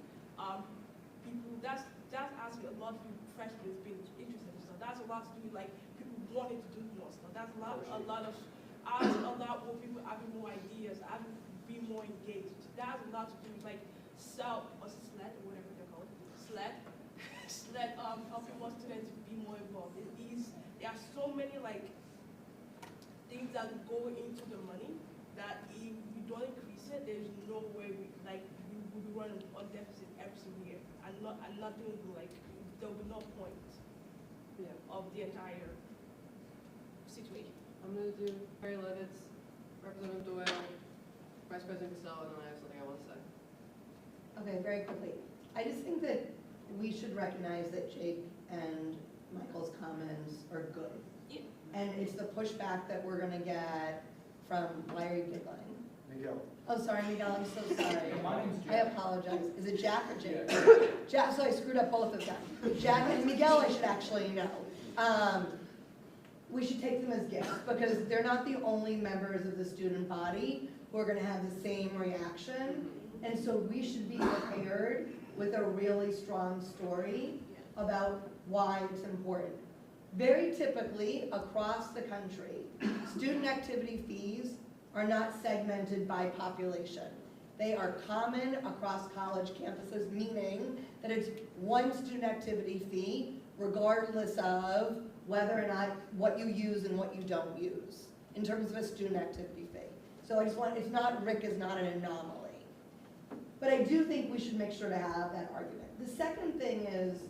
S16: people. That has a lot of people freshmen being interested in stuff. That's a lot to do with like people wanting to do more stuff. That's a lot more people having more ideas, having be more engaged. That has a lot to do with like SLED or whatever they're called. SLED helping more students be more involved. There are so many like things that go into the money that if we don't increase it, there's no way we will be running on deficit every single year, and nothing will be like there will be no point of the entire situation.
S2: I'm gonna do Harry Levitz, Representative Doyle, Vice President Casella, and then I have something I want to say.
S12: Okay, very quickly. I just think that we should recognize that Jake and Michael's comments are good.
S16: Yeah.
S12: And it's the pushback that we're gonna get from Larry giggling.
S14: Miguel.
S12: Oh, sorry, Miguel, I'm so sorry.
S8: My name's
S12: I
S8: Jake.
S12: apologize. Is it Jack or Jake? Jack, so I screwed up both of them. Jack and Miguel, I should actually know. We should take them as gifts because they're not the only members of the student body who are gonna have the same reaction. And so we should be prepared with a really strong story about why it's important. Very typically, across the country, student activity fees are not segmented by population. They are common across college campuses, meaning that it's one student activity fee regardless of whether or not what you use and what you don't use in terms of a student activity fee. So Rick is not an anomaly. But I do think we should make sure to have that argument. The second thing is,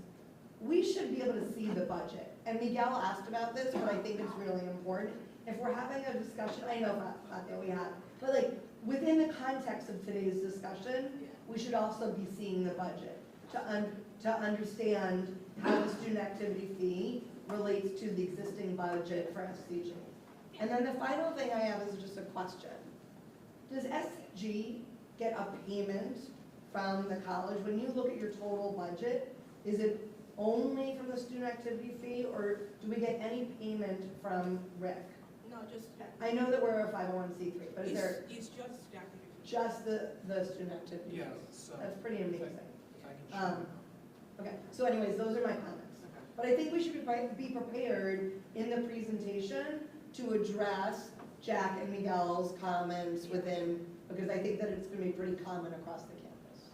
S12: we should be able to see the budget. And Miguel asked about this, but I think it's really important. If we're having a discussion, I know that we have, but like within the context of today's discussion, we should also be seeing the budget to understand how the student activity fee relates to the existing budget for SCG. And then the final thing I have is just a question. Does SCG get a payment from the college? When you look at your total budget, is it only from the student activity fee, or do we get any payment from Rick?
S16: No, just
S12: I know that we're a 501c3, but is there
S16: it's just the activity.
S12: just the student activity
S10: Yeah,
S12: fees?
S10: so.
S12: That's pretty amazing.
S10: I can show
S12: Okay, so anyways, those are my comments. But I think we should be prepared in the presentation to address Jack and Miguel's comments within, because I think that it's gonna be pretty common across the campus.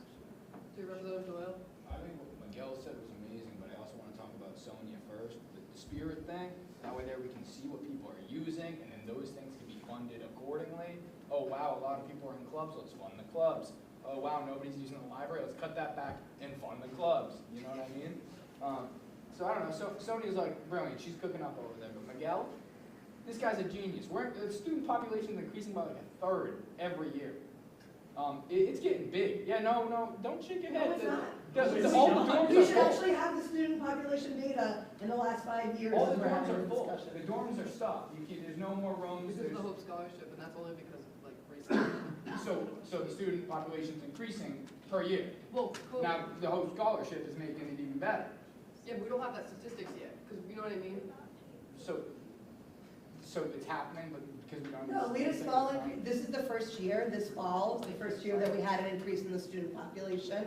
S2: Do Representative Doyle?
S8: I think what Miguel said was amazing, but I also want to talk about Sonia first. The spirit thing, that way there we can see what people are using, and then those things can be funded accordingly. Oh wow, a lot of people are in clubs, let's fund the clubs. Oh wow, nobody's using the library, let's cut that back and fund the clubs. You know what I mean? So I don't know, so Sonia's like brilliant, she's cooking up over there, but Miguel, this guy's a genius. The student population is increasing by like a third every year. It's getting big. Yeah, no, don't shake your head.
S12: No, it's not.
S8: All the dorms
S12: We
S8: are
S12: should
S8: full.
S12: actually have the student population data in the last 5 years.
S8: All the
S12: as we're
S8: dorms
S12: having
S8: are
S12: a
S8: full.
S12: discussion.
S8: The dorms are stuffed. There's no more rooms.
S2: Because of the Hope Scholarship, and that's only because of like racism.
S8: So the student population's increasing per year.
S2: Well,
S8: Now, the Hope Scholarship is making it even better.
S2: yeah, but we don't have that statistics yet, because you know what I mean?
S8: So it's happening, but because we don't.
S12: No, we had a small increase. This is the first year, this fall, the first year that we had an increase in the student population.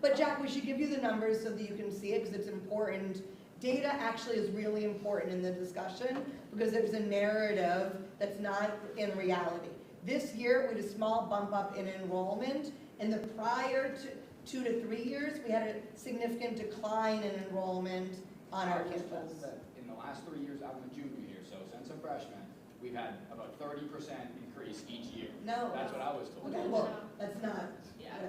S12: But Jack, we should give you the numbers so that you can see it, because it's important. Data actually is really important in the discussion, because there's a narrative that's not in reality. This year, we had a small bump up in enrollment. In the prior 2 to 3 years, we had a significant decline in enrollment on our campus.
S8: In the last 3 years, I'm a junior year, so since a freshman, we've had about 30% increase each year.
S12: No.
S8: That's what I was told.
S12: Okay, well, that's not,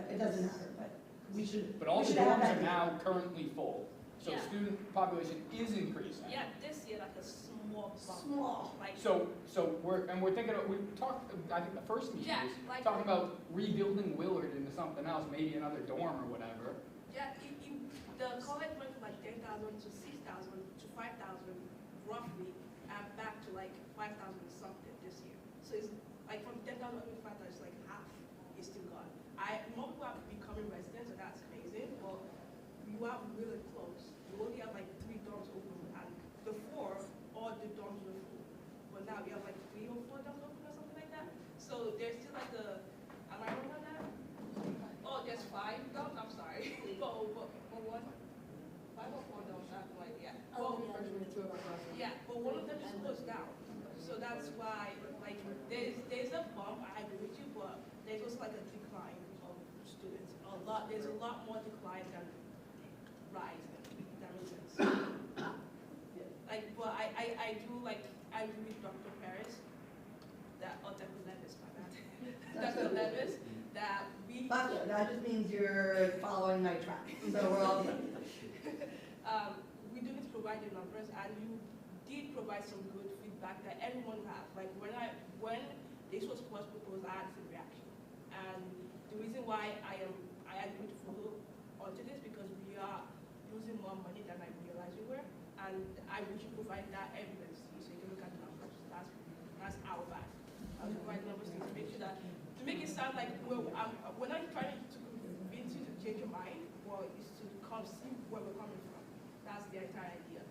S12: it doesn't matter, but we should.
S8: But all
S12: we
S8: the
S12: should have
S8: dorms
S12: that
S8: are
S12: data.
S8: now currently full. So
S16: Yeah.
S8: student population is increasing.
S16: Yeah, this year like a small bump.
S12: Small.
S16: Like,
S8: So we're thinking of, we talked, I think the first meeting
S16: Yeah,
S8: was
S16: like-
S8: talking about rebuilding Willard into something else, maybe another dorm or whatever.
S16: yeah, the college went from like 10,000 to 6,000 to 5,000 roughly, and back to like 5,000 something this year. So it's like from 10,000 to 5,000, it's like half is still gone. More people are becoming residents, so that's amazing, but you are really close. You only have like 3 dorms open, and before, all the dorms were full. But now you have like 3 or 4 dorms open or something like that. So there's still like am I wrong on that? Oh, there's 5 dorms, I'm sorry. but one, 5 or 4 dorms, I have no idea.
S2: Oh, freshman, 2 of our classes.
S16: Yeah, but one of them is closed down. So that's why, like, there's a bump, I agree with you, but there's also like a decline of students. There's a lot more decline than rise, if that makes sense. Like, but I agree with Dr. Paris, Dr. Levis, my bad. Dr. Levis, that we.
S12: That just means you're following my track, so we're all.
S16: We do need to provide the numbers, and you did provide some good feedback that everyone has. Like when this was first proposed, I had some reaction, and the reason why I agreed to follow onto this because we are losing more money than I realized we were, and I wish you provide that evidence so you can look at the numbers. That's our bad. I'll provide numbers to make sure that to make it sound like we're not trying to convince you to change your mind, well, it's to come see where we're coming from. That's the entire idea.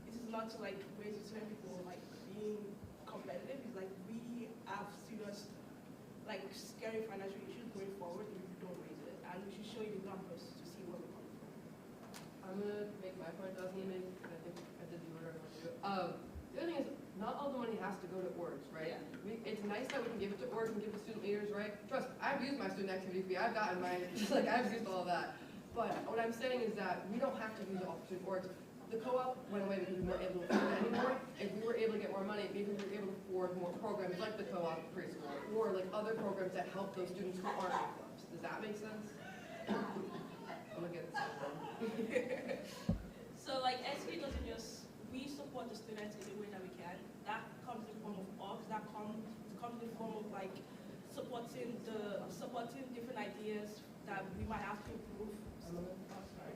S16: This is not to like raise certain people like being competitive. It's like we have serious, like scary financial issues going forward if we don't raise it, and we should show you the numbers to see where we're coming from.
S2: I'm gonna make my point that I was gonna make, and I think I did the order I want to do it. The other thing is, not all the money has to go to orgs, right? It's nice that we can give it to orgs and give it to student leaders, right? Trust, I've used my student activity fee, I've gotten my, like, I've used all of that. But what I'm saying is that we don't have to use it all for student orgs. The co-op went away because we weren't able to afford it anymore. If we were able to get more money, maybe we were able to afford more programs like the co-op preschool, or like other programs that help those students who aren't in clubs. Does that make sense? I'm gonna get this.
S16: So like SQ doesn't just, we support the students in the way that we can. That comes in the form of orgs, that comes in the form of like supporting different ideas that we might have to improve.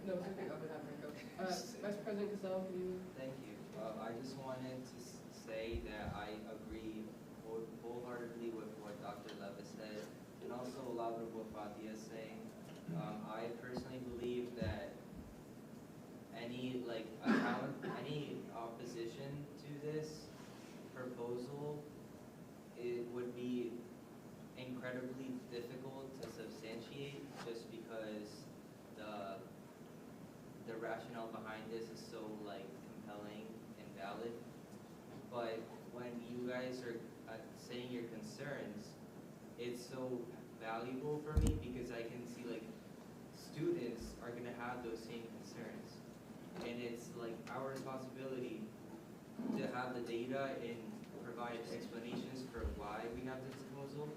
S2: No, it's okay, I'll have Rico. Vice President Cassell, can you?
S5: Thank you. I just wanted to say that I agree wholeheartedly with what Dr. Levis said, and also a lot of what Fatia is saying. I personally believe that any opposition to this proposal, it would be incredibly difficult to substantiate just because the rationale behind this is so like compelling and valid. But when you guys are saying your concerns, it's so valuable for me because I can see like students are gonna have those same concerns. And it's like our responsibility to have the data and provide explanations for why we have this proposal.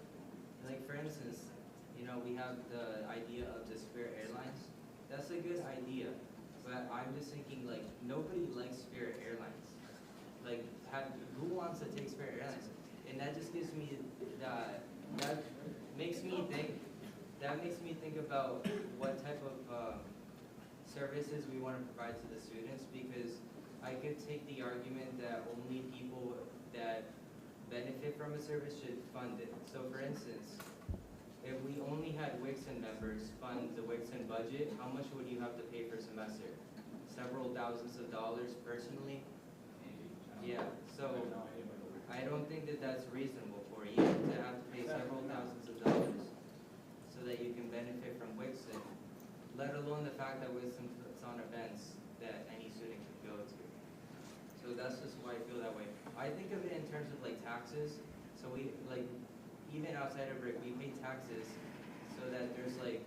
S5: Like for instance, you know, we have the idea of the Spirit Airlines. That's a good idea, but I'm just thinking like nobody likes Spirit Airlines. Like, who wants to take Spirit Airlines? And that just gives me that makes me think about what type of services we want to provide to the students, because I could take the argument that only people that benefit from a service should fund it. So for instance, if we only had Wixon members fund the Wixon budget, how much would you have to pay per semester? Several thousands of dollars personally? Yeah, so I don't think that that's reasonable for you to have to pay several thousands of dollars so that you can benefit from Wixon, let alone the fact that Wixon puts on events that any student can go to. So that's just why I feel that way. I think of it in terms of like taxes. So we like, even outside of RIC, we pay taxes so that there's like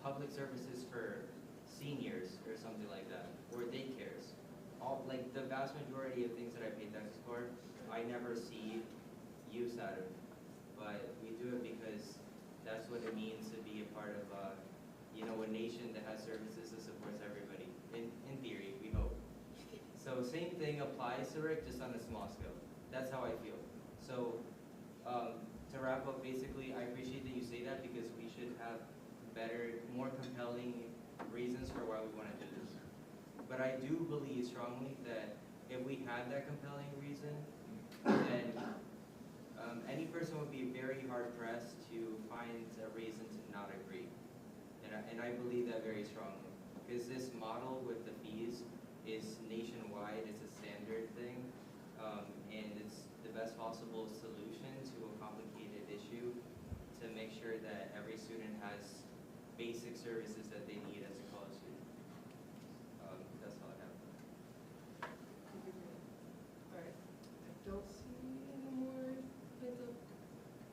S5: public services for seniors or something like that, or daycares. All like the vast majority of things that I pay taxes for, I never see use out of, but we do it because that's what it means to be a part of a nation that has services that supports everybody, in theory, we hope. So same thing applies to Rick, just on a small scale. That's how I feel. So to wrap up, basically, I appreciate that you say that because we should have better, more compelling reasons for why we want to do this. But I do believe strongly that if we had that compelling reason, then any person would be very hard pressed to find a reason to not agree. And I believe that very strongly. Because this model with the fees is nationwide, it's a standard thing, and it's the best possible solution to a complicated issue to make sure that every student has basic services that they need as a college student. That's all I have.
S2: Alright, I don't see any more bits of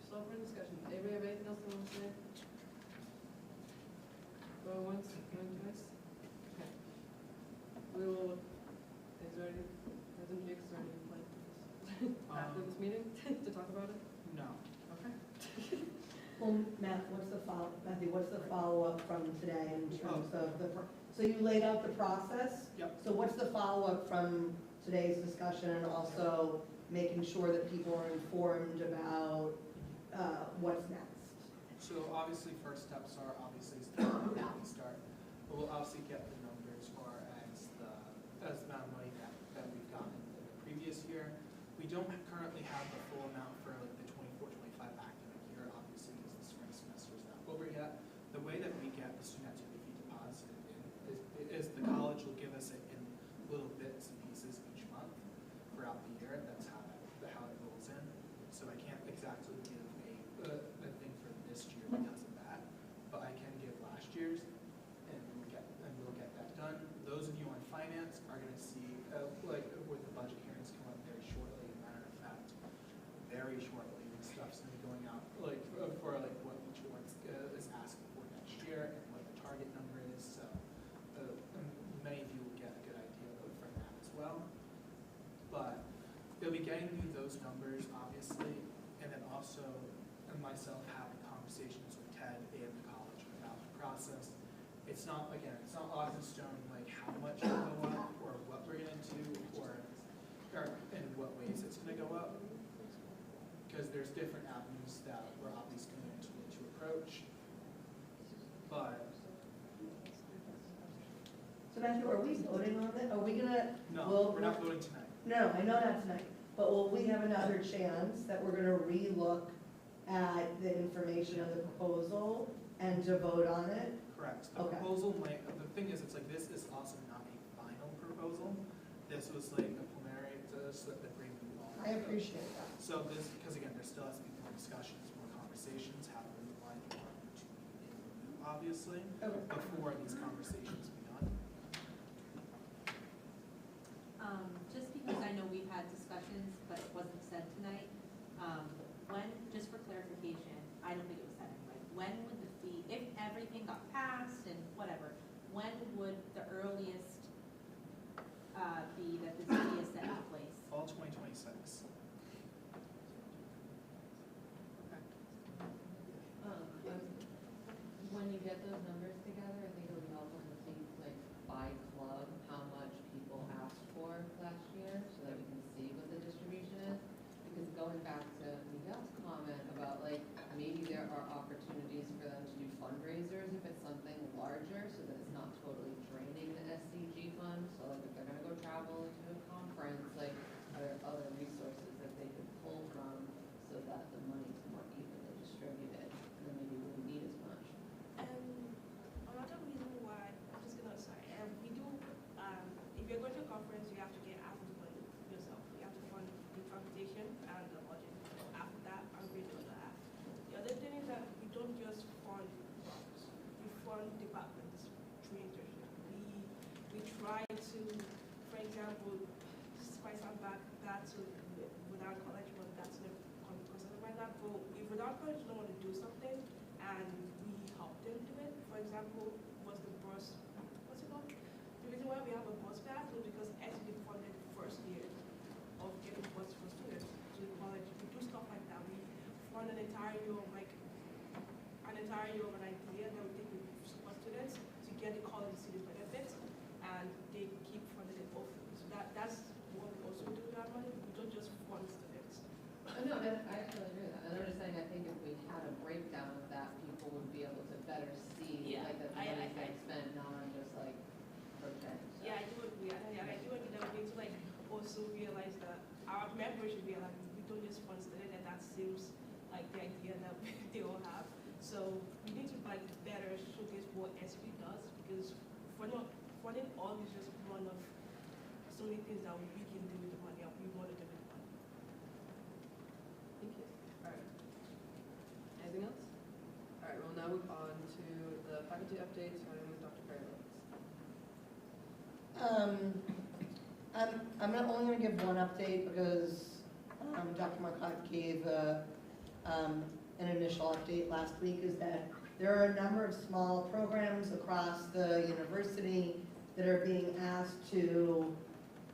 S2: software discussion. Anybody have anything else they want to say? Go once, going twice? Okay. We will, is there any, President Jakes, is there any plans after this meeting to talk about it?
S10: No.
S2: Okay.
S12: Well, Matthew, what's the follow-up from today in terms of so you laid out the process?
S10: Yep.
S12: So what's the follow-up from today's discussion and also making sure that people are informed about what's next?
S10: So obviously, first steps are obviously start. But we'll obviously get the numbers for as the amount of money that we've gotten in the previous year. We don't currently have the full amount for like the 24-25 academic year, obviously, because the spring semester is not over yet. The way that we get the student activity fee deposited in is the college will give us it in little bits and pieces each month throughout the year. That's how it rolls in. So I can't exactly give a thing for this year because of that, but I can give last year's, and we'll get that done. Those of you on finance are going to see like with the budget hearings come up very shortly. As a matter of fact, very shortly, stuff's going to be going out like for like what each one is asking for next year and what the target number is. So many of you will get a good idea from that as well. But they'll be getting you those numbers, obviously, and then also myself having conversations with Ted and the college about the process. It's not, again, it's not locked in stone, like how much will go up or what we're going to do or in what ways it's going to go up. Because there's different avenues that we're obviously going to approach. But
S12: So Matthew, are we voting on it? Are we gonna?
S10: no, we're not voting tonight.
S12: No, I know not tonight, but will we have another chance that we're gonna re-look at the information of the proposal and to vote on it?
S10: Correct. The proposal might, the thing is, it's like this is also not a final proposal. This was like a preliminary to slip the bring you all.
S12: I appreciate that.
S10: So this, because again, there still has to be more discussions, more conversations, how we would like to include, obviously, before these conversations be done.
S6: Just because I know we've had discussions, but it wasn't said tonight, when, just for clarification, I don't think it was said anyway, when would the fee, if everything got passed and whatever, when would the earliest be that this fee is set in place?
S10: Fall 2026.
S18: When you get those numbers together, I think it would be helpful to see, like, by club, how much people asked for last year, so that we can see what the distribution is. Because going back to Miguel's comment about, like, maybe there are opportunities for them to do fundraisers if it's something larger, so that it's not totally draining the SCG fund. So, like, if they're gonna go travel to a conference, like, are there other resources that they could pull from so that the money's more evenly distributed, and then maybe we wouldn't need as much?
S16: Another reason why, I'm just gonna say, we do, if you're going to a conference, you have to get out of the money yourself. You have to fund the transportation and the budget. After that, I'm going to that. The other thing is that we don't just fund clubs. We fund departments through internship. We try to, for example, quite some back that to without college, but that's the concept like that. But if without college don't want to do something and we help them do it, for example, was the bus, what's it called? The reason why we have a bus pass is because SUD funded the first year of getting bus for students to college. We do stuff like that. We fund an entire year of an idea that we think we support students.
S18: better see,
S6: Yeah,
S18: like, that the
S6: I-
S18: money's getting spent, not on just like project.
S6: Yeah, I do agree. I do agree that we need to like also realize that our members should realize we don't just fund students, and that seems like the idea that they all have. So we need to like better showcase what SB does, because funding all is just one of so many things that we can do with the money, and we want to do with the money.
S2: Thank you. All right. Anything else? All right, we'll now move on to the faculty updates, starting with Dr. Perry Lopez.
S12: I'm not only going to give one update because Dr. Marcotte gave an initial update last week, is that there are a number of small programs across the university that are being asked to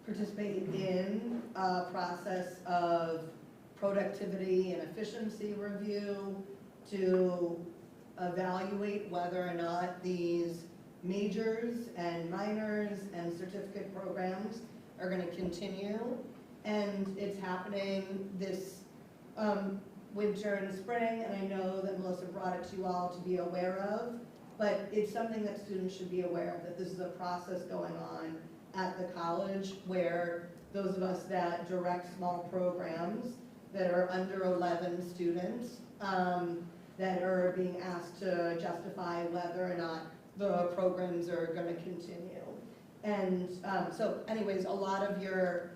S12: participate in a process of productivity and efficiency review to evaluate whether or not these majors and minors and certificate programs are going to continue. And it's happening this winter and spring, and I know that Melissa brought it to you all to be aware of, but it's something that students should be aware of, that this is a process going on at the college where those of us that direct small programs that are under 11 students that are being asked to justify whether or not the programs are going to continue. And so anyways, a lot of your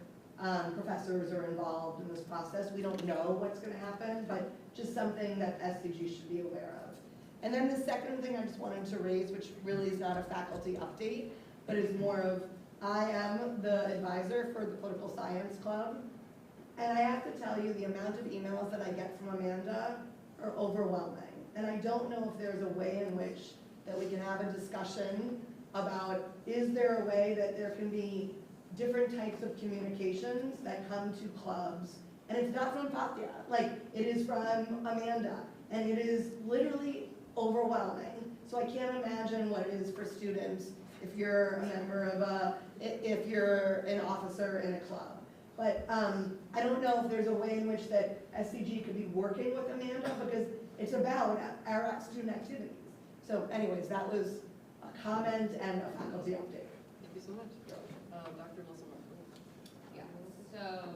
S12: professors are involved in this process. We don't know what's going to happen, but just something that SCG should be aware of. And then the second thing I just wanted to raise, which really is not a faculty update, but is more of, I am the advisor for the Political Science Club, and I have to tell you, the amount of emails that I get from Amanda are overwhelming. And I don't know if there's a way in which that we can have a discussion about, is there a way that there can be different types of communications that come to clubs? And it's not from Fatya, like, it is from Amanda, and it is literally overwhelming. So I can't imagine what it is for students if you're a member of if you're an officer in a club. But I don't know if there's a way in which that SCG could be working with Amanda, because it's about our student activities. So anyways, that was a comment and a faculty update.
S2: Thank you so much. Dr. Melissa Marco.
S18: Yeah, so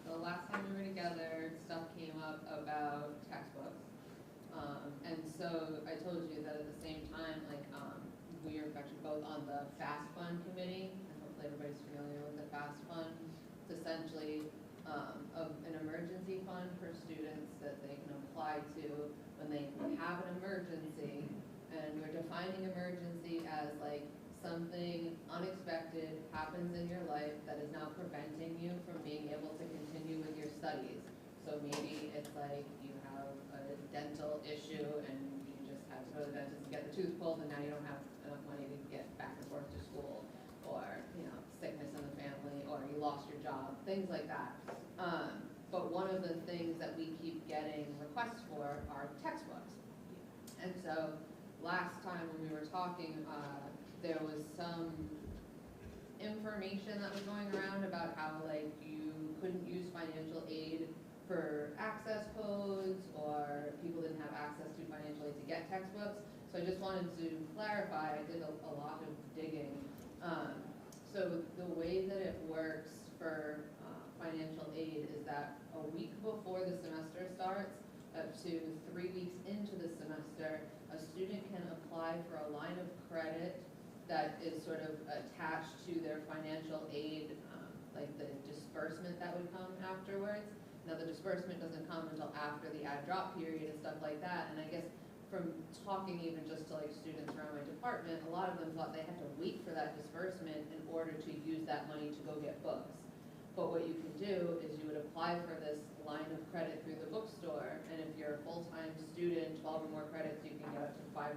S18: the last time we were together, stuff came up about textbooks. And so I told you that at the same time, like, we are actually both on the FAST Fund committee, and hopefully everybody's familiar with the FAST Fund. It's essentially an emergency fund for students that they can apply to when they have an emergency. And we're defining emergency as like something unexpected happens in your life that is now preventing you from being able to continue with your studies. So maybe it's like you have a dental issue and you just have to go to the dentist and get the tooth pulled, and now you don't have enough money to get back and forth to school, or sickness in the family, or you lost your job, things like that. But one of the things that we keep getting requests for are textbooks. And so last time when we were talking, there was some information that was going around about how like you couldn't use financial aid for access codes, or people didn't have access to financial aid to get textbooks. So I just wanted to clarify, I did a lot of digging. So the way that it works for financial aid is that a week before the semester starts, up to 3 weeks into the semester, a student can apply for a line of credit that is sort of attached to their financial aid, like the disbursement that would come afterwards. Now the disbursement doesn't come until after the add drop period and stuff like that, and I guess from talking even just to like students around my department, a lot of them thought they had to wait for that disbursement in order to use that money to go get books. But what you can do is you would apply for this line of credit through the bookstore, and if you're a full-time student, 12 or more credits, you can get up to $500,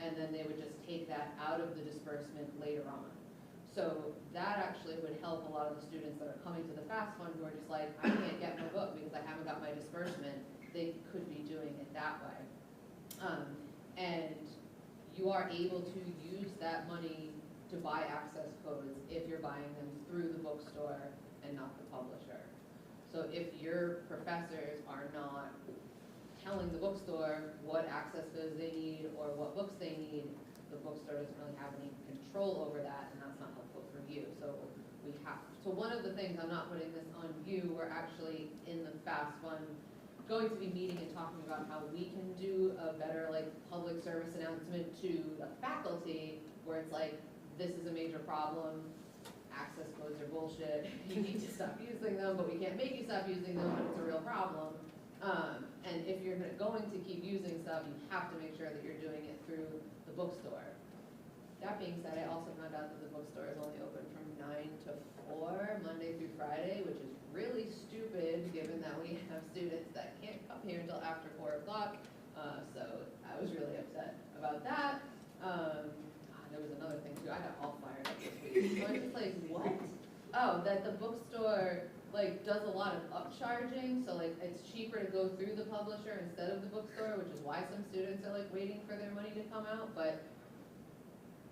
S18: and then they would just take that out of the disbursement later on. So that actually would help a lot of the students that are coming to the FAST Fund who are just like, I can't get my book because I haven't got my disbursement. They could be doing it that way. And you are able to use that money to buy access codes if you're buying them through the bookstore and not the publisher. So if your professors are not telling the bookstore what access codes they need or what books they need, the bookstore doesn't really have any control over that, and that's not helpful for you. So one of the things, I'm not putting this on you, we're actually in the FAST Fund going to be meeting and talking about how we can do a better like public service announcement to the faculty, where it's like, this is a major problem, access codes are bullshit, you need to stop using them, but we can't make you stop using them, but it's a real problem. And if you're going to keep using stuff, you have to make sure that you're doing it through the bookstore. That being said, I also found out that the bookstore is only open from 9 to 4, Monday through Friday, which is really stupid given that we have students that can't come here until after 4 o'clock. So I was really upset about that. There was another thing too, I got all fired up this week. So I'm just like, what? Oh, that the bookstore like does a lot of upcharging, so like it's cheaper to go through the publisher instead of the bookstore, which is why some students are like waiting for their money to come out. But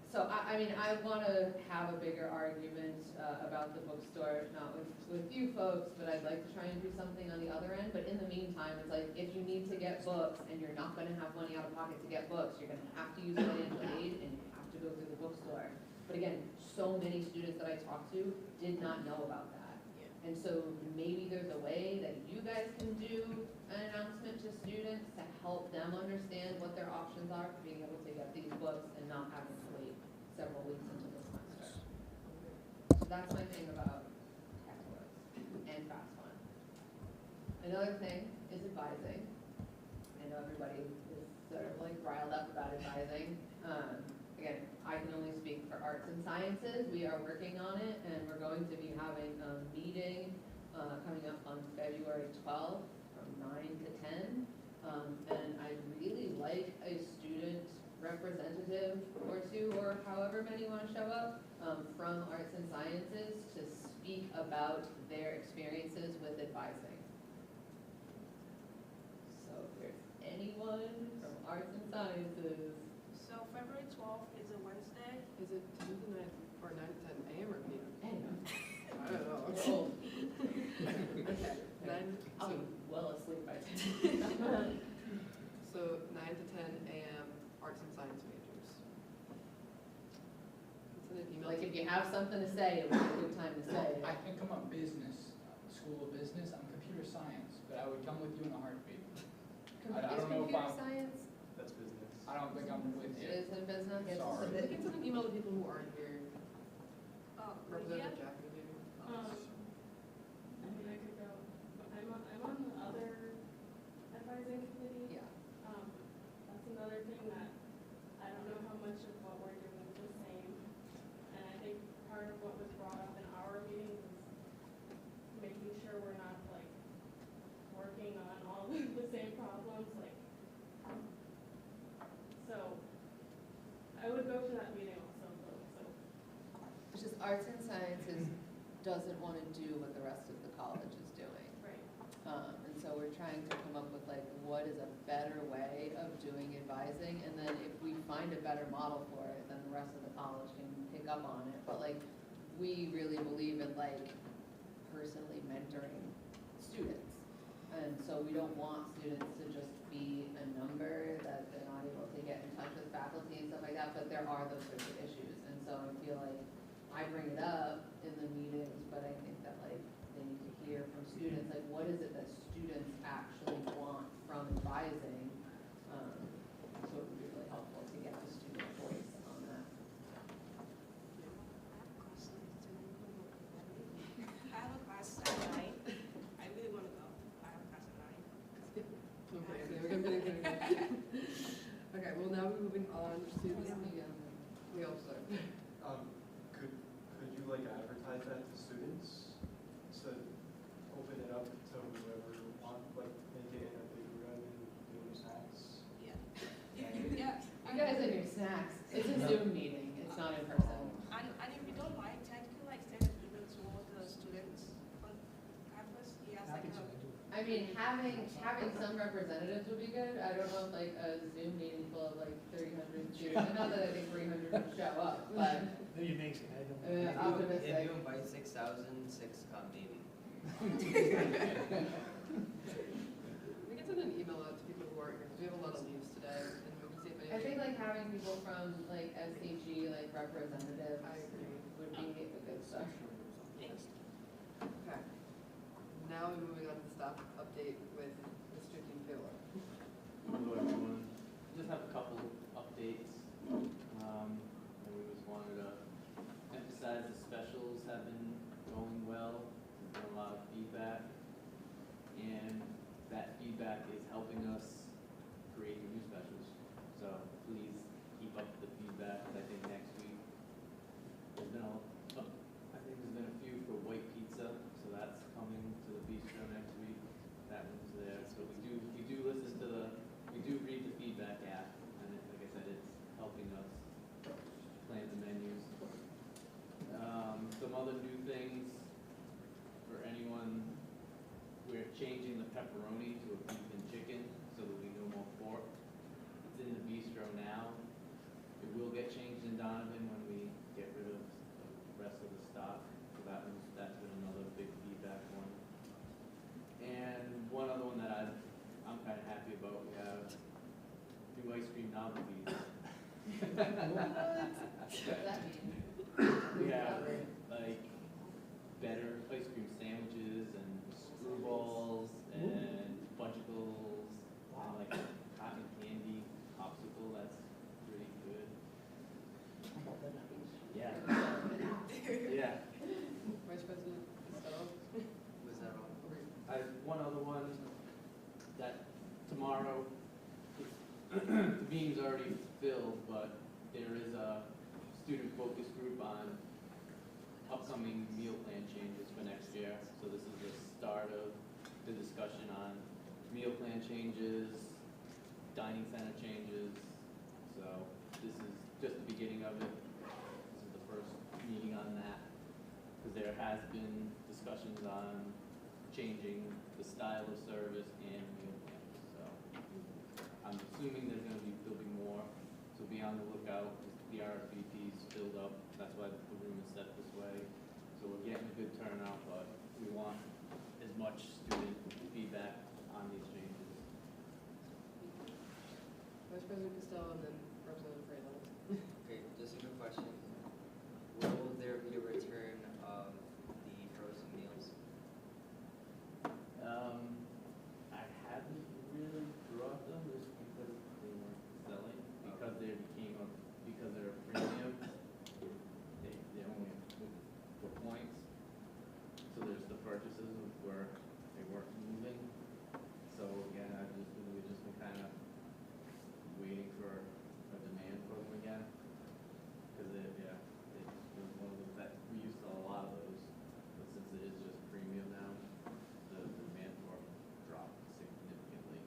S18: so I mean, I want to have a bigger argument about the bookstore, not with you folks, but I'd like to try and do something on the other end. But in the meantime, it's like, if you need to get books and you're not going to have money out of pocket to get books, you're going to have to use financial aid and you have to go through the bookstore. But again, so many students that I talked to did not know about that. And so maybe there's a way that you guys can do an announcement to students to help them understand what their options are for being able to get these books and not having to wait several weeks into the semester. So that's my thing about textbooks and Fast Fund. Another thing is advising. I know everybody is sort of like riled up about advising. Again, I can only speak for arts and sciences. We are working on it, and we're going to be having a meeting coming up on February 12th from 9 to 10. And I'd really like a student representative or two, or however many want to show up, from arts and sciences to speak about their experiences with advising. So if there's anyone from arts and sciences.
S16: So February 12th is a Wednesday.
S2: Is it 10 to 9 or 9 to 10 a.m. or p.m.? I don't know.
S18: We're old.
S2: Okay, 9.
S18: I'll be well asleep by 10.
S2: So 9 to 10 a.m. arts and science majors. Send an email.
S18: Like if you have something to say, it would be a good time to say it.
S8: I can come up business, School of Business, I'm computer science, but I would come with you in a heartbeat. I don't know if
S18: Computer
S8: I'm,
S18: science
S14: That's business.
S8: I don't think I'm with you.
S18: is in business.
S8: Sorry.
S2: We can send an email to people who aren't here.
S16: Yeah.
S2: Representative Jackie, maybe.
S4: I mean, I could go, but I'm on the other advising committee.
S18: Yeah.
S4: That's another thing that I don't know how much of what we're doing is the same. And I think part of what was brought up in our meetings is making sure we're not like working on all the same problems, like. So I would go to that meeting also, so.
S18: It's just arts and sciences doesn't want to do what the rest of the college is doing.
S4: Right.
S18: And so we're trying to come up with like, what is a better way of doing advising? And then if we find a better model for it, then the rest of the college can pick up on it. But like, we really believe in like personally mentoring students. And so we don't want students to just be a number that they're not able to get in touch with faculty and stuff like that, but there are those sorts of issues. And so I feel like I bring it up in the meetings, but I think that like they need to hear from students, like what is it that students actually want from advising? So it would be really helpful to get the student voice on that.
S16: I have a class at 9. I really want to go. I have a class at 9.
S2: Okay, well now we're moving on to the
S14: Could you like advertise that to students? So open it up to whoever want, like make it in a big room and do your snacks?
S16: Yeah. Yeah.
S18: You guys and your snacks. It's a Zoom meeting. It's not in person.
S16: And if you don't mind, Ted, can you like send an email to all the students on campus? He has like a.
S18: I mean, having some representatives would be good. I don't know if like a Zoom meeting full of like 300 students. Not that I think 300 would show up, but
S1: You make it, I don't.
S18: optimistic.
S5: If you invite 6,000, 6 come maybe.
S2: We can send an email out to people who aren't here, because we have a lot of leaves today, and we can see if
S18: I think
S2: anybody.
S18: like having people from like SCG, like representatives
S2: I agree.
S18: would be a good start.
S2: Okay. Now we're moving on to the staff update with Mr. Dean Taylor.
S1: Hello, everyone. Just have a couple updates. And we just wanted to emphasize the specials have been going well. There's been a lot of feedback. And that feedback is helping us create new specials. So please keep up the feedback. I think next week there's been there's been a few for white pizza, so that's coming to the bistro next week. That one's there. So we do listen to we do read the feedback app, and like I said, it's helping us plan the menus. Some other new things for anyone. We're changing the pepperoni to a beef and chicken, so there'll be no more pork. It's in the bistro now. It will get changed in Donovan when we get rid of the rest of the stock. So that's been another big feedback one. And one other one that I'm kind of happy about, we have new ice cream novelties.
S18: What does that mean?
S1: We have like better ice cream sandwiches and screwballs and bunchicles and like cotton candy popsicle. That's pretty good. Yeah. Yeah.
S2: Vice President Costello.
S5: Was that all?
S1: One other one that tomorrow, the meeting's already filled, but there is a student focus group on upcoming meal plan changes for next year. So this is the start of the discussion on meal plan changes, dining center changes. So this is just the beginning of it. This is the first meeting on that. Because there has been discussions on changing the style of service and meal plans. So I'm assuming there'll be more. So be on the lookout. The RSVP's filled up. That's why the room is set this way. So we're getting a good turnout, but we want as much student feedback on these changes.
S2: Vice President Costello and then Representative Freiland.
S5: Okay, just a quick question. Will there be a return of the frozen meals?
S1: I haven't really brought them just because they weren't selling, because they're a premium. They only for points. So there's the purchases where they weren't moving. So again, we've just been kind of waiting for a demand for them again. Because it was one of those that we used a lot of those, but since it is just premium now, the demand for them dropped significantly.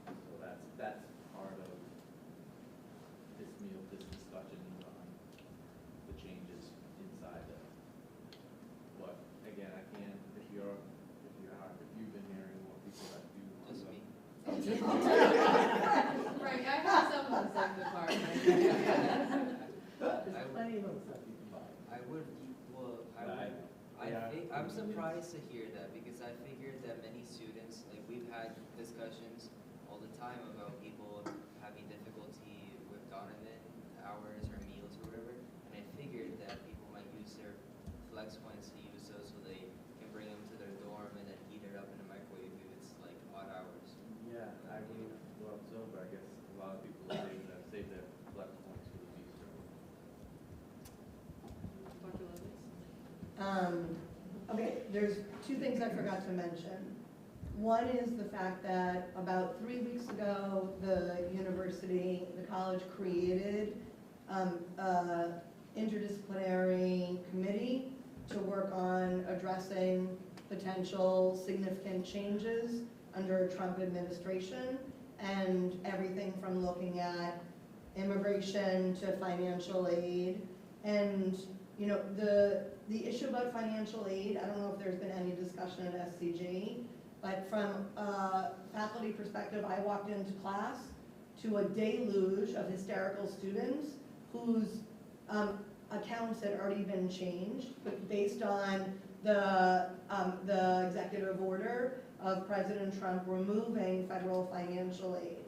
S1: So that's part of this discussion on the changes inside the. But again, I can't. If you've been hearing more people that do.
S5: Just me.
S18: Right, I have some of the same department.
S1: There's plenty of other stuff you can buy.
S5: I'm surprised to hear that because I figured that many students, like we've had discussions all the time about people having difficulty with Donovan hours or meals or whatever, and I figured that people might use their flex points to use those so they can bring them to their dorm and then heat it up in the microwave if it's like odd hours.
S1: Yeah, I would go up sober. I guess a lot of people save their flex points for the bistro.
S2: Dr. Lovelace.
S12: Okay, there's two things I forgot to mention. One is the fact that about 3 weeks ago, the college created a interdisciplinary committee to work on addressing potential significant changes under a Trump administration, and everything from looking at immigration to financial aid. And you know, the issue about financial aid, I don't know if there's been any discussion at SCG, but from a faculty perspective, I walked into class to a deluge of hysterical students whose accounts had already been changed, but based on the executive order of President Trump removing federal financial aid.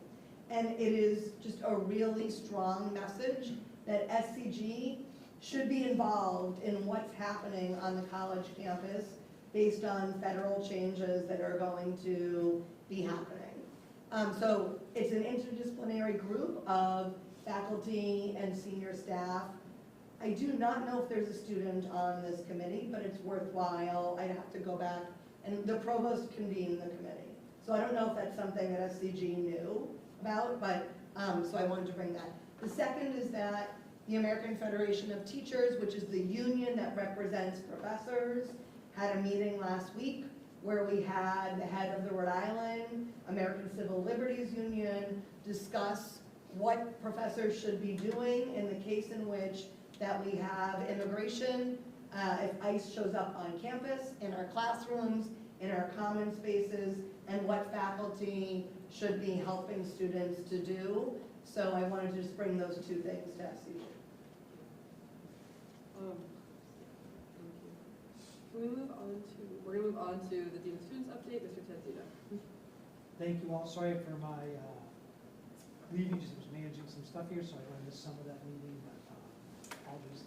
S12: And it is just a really strong message that SCG should be involved in what's happening on the college campus based on federal changes that are going to be happening. So it's an interdisciplinary group of faculty and senior staff. I do not know if there's a student on this committee, but it's worthwhile. I'd have to go back, and the provost convened the committee. So I don't know if that's something that SCG knew about, but so I wanted to bring that. The second is that the American Federation of Teachers, which is the union that represents professors, had a meeting last week where we had the head of the Rhode Island American Civil Liberties Union discuss what professors should be doing in the case in which that we have immigration, if ICE shows up on campus, in our classrooms, in our common spaces, and what faculty should be helping students to do. So I wanted to just bring those two things to SCG.
S2: We're gonna move on to the Dean of Students update, Mr. Ted Zito.
S19: Thank you all. Sorry for my leaving, just was managing some stuff here, so I missed some of that meeting, but apologies.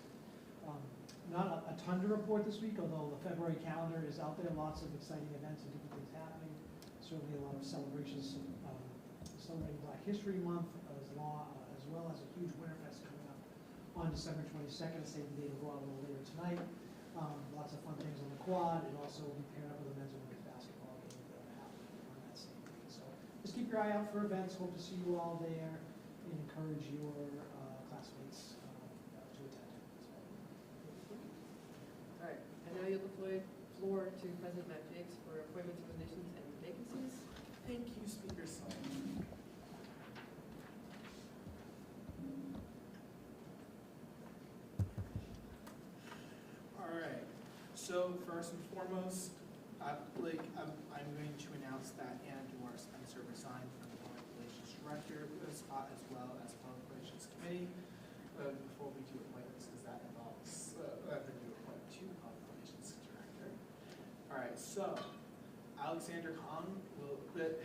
S19: Not a ton to report this week, although the February calendar is out there, lots of exciting events and different things happening. Certainly a lot of celebrations, celebrating Black History Month, as well as a huge Winterfest coming up on December 22nd. Save the date, will go out a little later tonight. Lots of fun things on the quad, and also we paired up with a men's and women's basketball game that happened on that same day. So just keep your eye out for events. Hope to see you all there, and encourage your classmates to attend.
S2: All right, and now you'll deploy floor to President Matt Jakes for appointments, resignations, and vacancies.
S10: Thank you, Speaker Sullivan. All right, so first and foremost, I'm going to announce that Anna Spencer resigned from the Public Relations Director spot as well as Public Relations Committee. Before we do appointments, because that involves the new appointment to Public Relations Director. All right, so Alexander Kong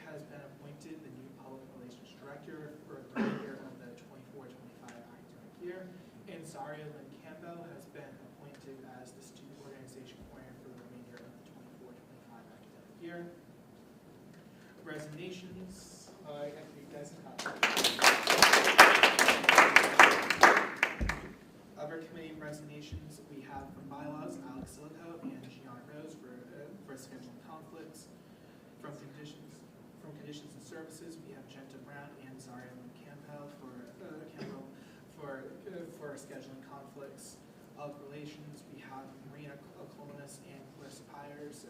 S10: has been appointed the new Public Relations Director for the remainder of the 24-25 academic year, and Zaria Lynn Campbell has been appointed as the Student Organization Coordinator for the remainder of the 24-25 academic year. Resignations. I think you guys have other committee resignations. We have from Bylaws, Alex Silico and Gianna Rose for scheduling conflicts. From Conditions and Services, we have Genta Brown and Zaria Lynn Campbell for scheduling conflicts. Of Relations, we have Marina Colonis and Clarissa Pyers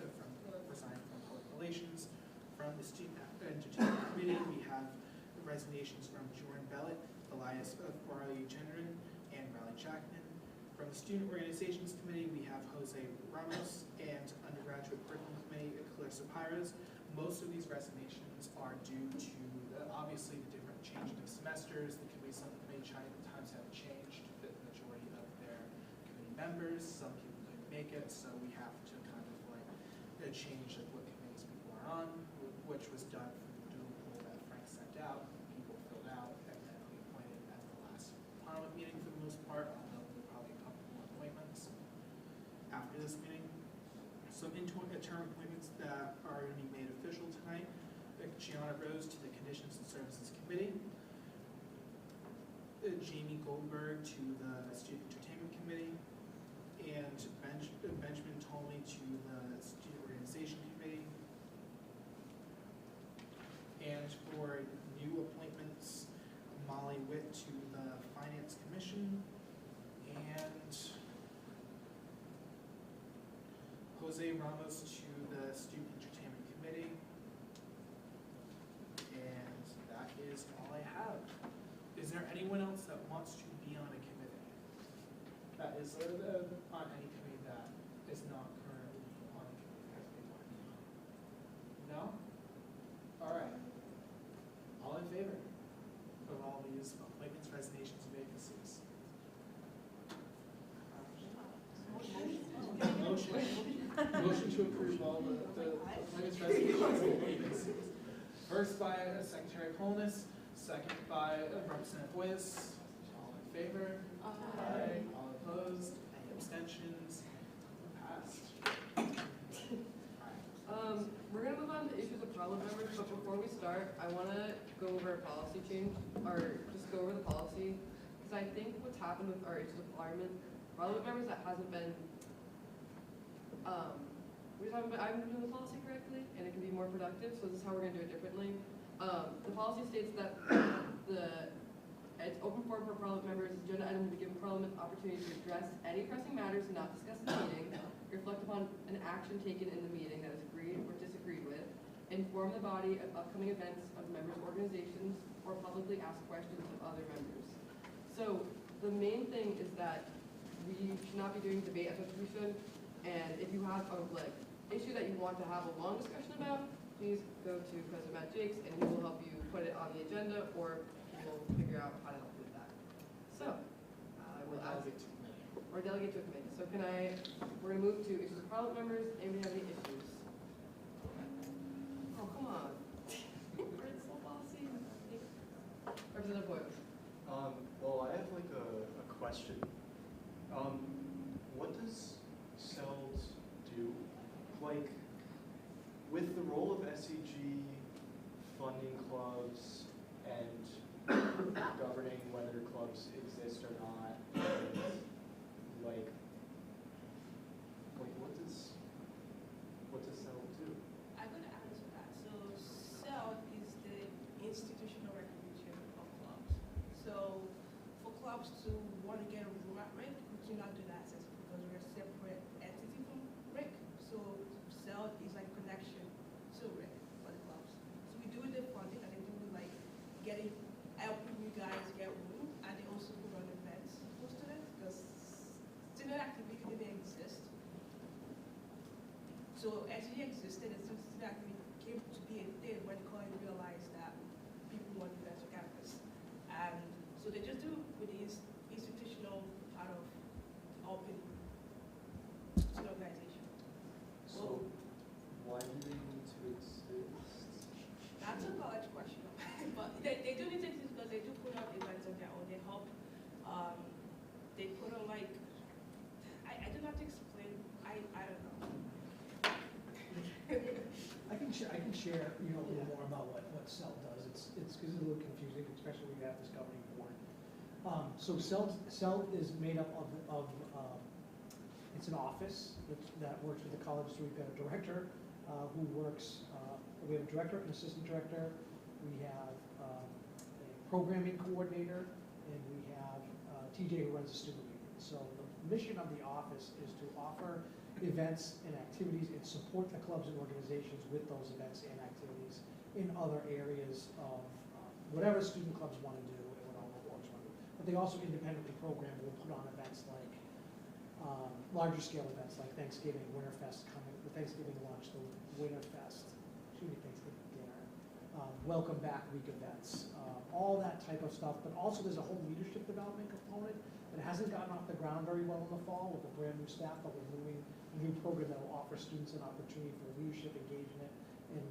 S10: resigning from Public Relations. From the Student Entertainment Committee, we have resignations from Jordan Bellett, Elias Barley-Gendron, and Riley Jackman. From the Student Organizations Committee, we have Jose Ramos, and Undergraduate Curriculum Committee, Clarissa Pyres. Most of these resignations are due to, obviously, the different changing of semesters. The committee times have changed the majority of their committee members. Some people couldn't make it, so we have to kind of change what committees people are on, which was done from the doodle poll that Frank sent out. People filled out, and then we appointed at the last Parliament meeting for the most part, although there were probably a couple more appointments after this meeting. Some interim appointments that are going to be made official tonight. Gianna Rose to the Conditions and Services Committee. Jamie Goldberg to the Student Entertainment Committee. And Benjamin Tolmie to the Student Organization Committee. And for new appointments, Molly Witt to the Finance Commission. And Jose Ramos to the Student Entertainment Committee. And that is all I have. Is there anyone else that wants to be on a committee? That is on any committee that is not currently on a committee that they want to be on? No? All right. All in favor of all these appointments, resignations, and vacancies? Motion. Motion to approve all the latest resolutions. First by Secretary Holness, second by Representative Wyss. All in favor? Aye. All opposed? Any abstentions? Passed.
S2: We're gonna move on to issues of parliament members, but before we start, I wanna go over a policy change, or just go over the policy. Because I think what's happened with our issues of parliament members that hasn't been, we just haven't been doing the policy correctly, and it can be more productive, so this is how we're gonna do it differently. The policy states that it's open forum for parliament members, agenda item to give parliament opportunity to address any pressing matters not discussed in the meeting, reflect upon an action taken in the meeting that is agreed or disagreed with, inform the body of upcoming events of members' organizations, or publicly ask questions of other members. So the main thing is that we should not be doing debate as much as we should, and if you have a issue that you want to have a long discussion about, please go to President Matt Jakes, and he will help you put it on the agenda, or we'll figure out how to help you with that. So, I will ask. Or delegate to a committee. So we're gonna move to issues of parliament members. Anybody have any issues? Oh, come on. We're in so policy. Representative Boyle.
S14: Well, I have like a question. What does CELD do? Like, with the role of SEG funding clubs and governing whether clubs exist or not, and like what does CELD do?
S6: I'm going to answer that. So CELD is the institutional recognition of clubs. So for clubs to want to get a room at RIC, we cannot do that because we're a separate entity from RIC. So CELD is like connection to RIC for the clubs. So we do the funding and they do like helping you guys get room, and they also put on events for students because student activity didn't exist. So SEG existed, and since student activity came to be a thing when the college realized that people want events on campus. And so they just do with the institutional part of open student organization.
S14: So why do they need to exist?
S6: That's a college question. But they do need to exist because they do put on events on their own. They help, they put on like, I don't have to explain, I don't know.
S19: I can share, a little more about what CELD does. It's because it's a little confusing, especially when you have this governing board. So CELD is made up of it's an office that works with the college. So we've got a director who works, we have a director, an assistant director, we have a programming coordinator, and we have TJ who runs the student union. So the mission of the office is to offer events and activities and support the clubs and organizations with those events and activities in other areas of whatever student clubs want to do and what all the boards want to do. But they also independently program, will put on events like larger scale events like Thanksgiving, Winterfest coming, the Thanksgiving lunch, the Winterfest, Thanksgiving dinner, welcome back week events, all that type of stuff. But also there's a whole leadership development component that hasn't gotten off the ground very well in the fall with the brand new staff, but we're moving a new program that will offer students an opportunity for leadership engagement and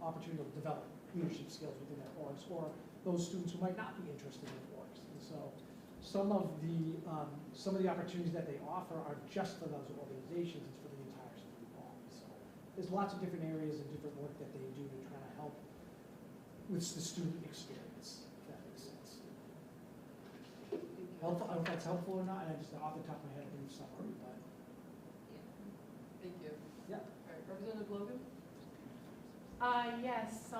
S19: opportunity to develop leadership skills within their orgs, or those students who might not be interested in orgs. And so some of the opportunities that they offer are just for those organizations. It's for the entire student body. So there's lots of different areas and different work that they do to try to help with the student experience, if that makes sense. Helpful, I don't know if that's helpful or not, and I just off the top of my head, a brief summary, but.
S2: Thank you.
S19: Yeah.
S2: All right, Representative Logan?
S20: Yes,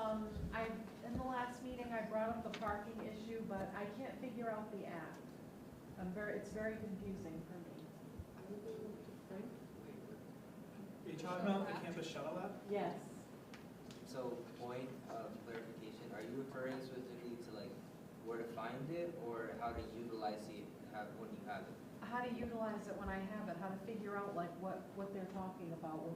S20: in the last meeting, I brought up the parking issue, but I can't figure out the app. It's very confusing for me.
S10: Are you talking about the campus shuttle app?
S20: Yes.
S5: So, point of clarification, are you referring specifically to like where to find it, or how to utilize it when you have it?
S20: How to utilize it when I have it, how to figure out like what they're talking about.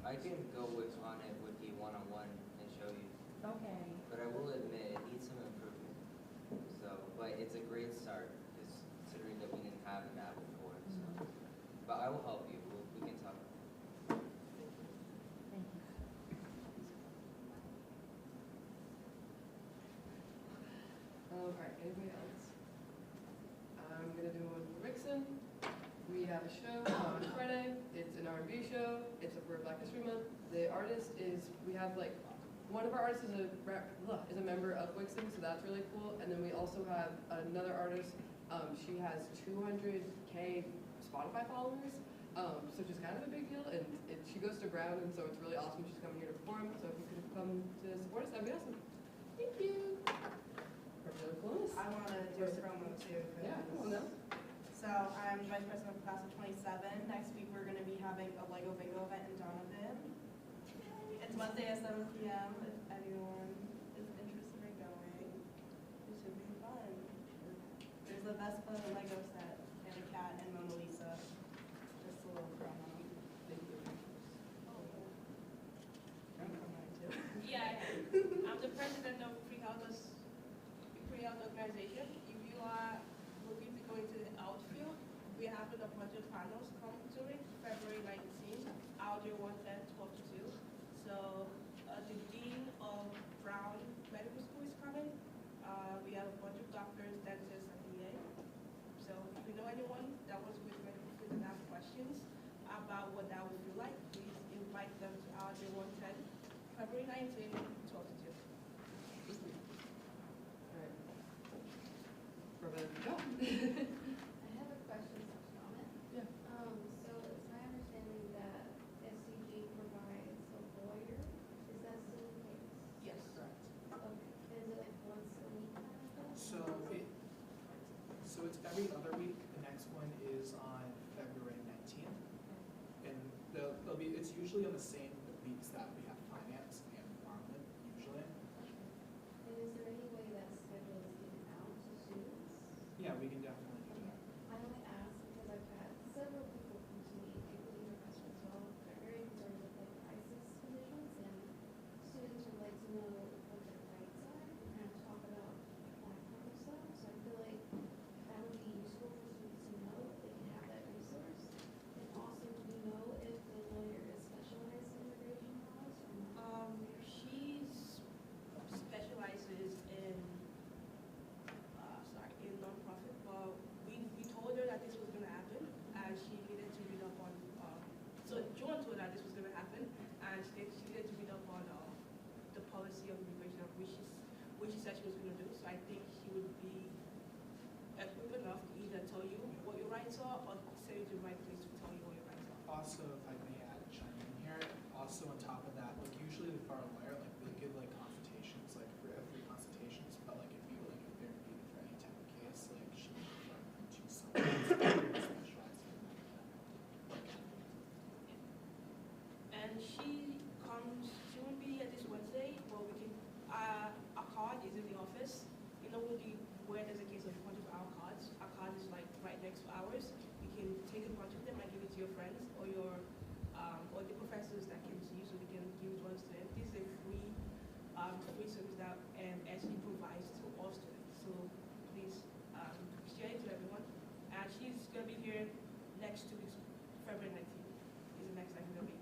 S5: I can go on it with you one-on-one and show you.
S20: Okay.
S5: But I will admit, it needs some improvement. So, but it's a great start, considering that we didn't have an app before. So. But I will help you. We can talk.
S2: Anybody else? I'm gonna do one for Vixen. We have a show on Friday. It's an R&B show. It's for Black History Month. The artist is, we have like, one of our artists is a member of Wixen, so that's really cool. And then we also have another artist. She has 200K Spotify followers, so just kind of a big deal. And she goes to Brown, and so it's really awesome she's coming here to perform. So if you could come to support us, that'd be awesome. Thank you.
S11: I want to do a promo too.
S2: Yeah, come on now.
S11: So I'm vice president of class of 27. Next week we're going to be having a Lego bingo event in Donovan. It's Monday at 7 p.m. if anyone is interested in going. It should be fun. There's a Vespa Lego set and a cat and Mona Lisa. Just a little promo.
S2: Thank you.
S6: Yeah, I'm the president of Pre-Health Organization. If you are looking to go into the outfield, we have a bunch of panels coming to it, February 19th, Audio 110, 12 to 2. So the Dean of Brown Medical School is coming. We have a bunch of doctors, dentists, and VA. So if you know anyone that was with medical school and have questions about what that would feel like, please invite them to Audio 110, February 19th, 12 to 2.
S2: Go.
S9: I have a question slash comment.
S2: Yeah.
S9: So it's my understanding that SCG provides a lawyer. Is that still the case?
S10: Yes. Correct.
S9: Okay. Is it like once a week kind of thing?
S10: So it's every other week. The next one is on February 19th. And it's usually on the same weeks that we have finance and parliament, usually.
S9: And is there any way that schedule is given out to students?
S10: Yeah, we can definitely do that.
S9: I only ask because I've had several people come to me, including your professor as well, they're very concerned with like crisis conditions, and students would like to know what their rights are and kind of talk about that kind of stuff. So I feel like that would be useful for students to know if they can have that resource. And also, do we know if the lawyer is specialized in immigration laws or not?
S6: She specializes in nonprofit, but we told her that this was going to happen, and she needed to read up on. So Joan told her this was going to happen, and she needed to read up on the policy of immigration, which she said she was going to do. So I think she would be equipped enough to either tell you what your rights are or send you to the right place to tell you what your rights are.
S10: Also, if I may add a chime in here, also on top of that, like usually with our lawyer, like we give like consultations, like for every consultations, but like if they're needed for any type of case, like she would refer them to someone specialized in that.
S6: And she won't be here this Wednesday, but we can, our card is in the office. You know, where there's a case of a bunch of our cards. Our card is like right next to ours. You can take a bunch of them and give it to your friends or or the professors that can see you, so we can give it ones to them. This is a free service that SE provides to all students. So please share it to everyone. And she's gonna be here next 2 weeks, February 19th is the next time she's gonna be.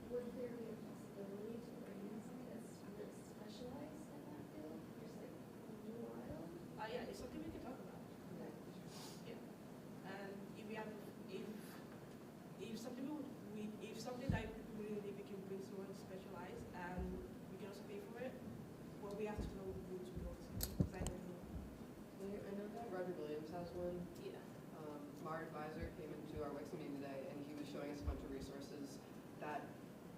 S9: Would there be a possibility to bring in somebody that's specialized in that field? Just like a new while?
S6: Yeah, it's something we can talk about.
S9: Okay.
S6: Yeah. And if we have, if something that we really need, we can bring someone specialized, and we can also pay for it. Well, we have to know who to go to, because I don't know.
S2: I know that Roger Williams has one.
S6: Yeah.
S2: Our advisor came into our Wixen meeting today, and he was showing us a bunch of resources that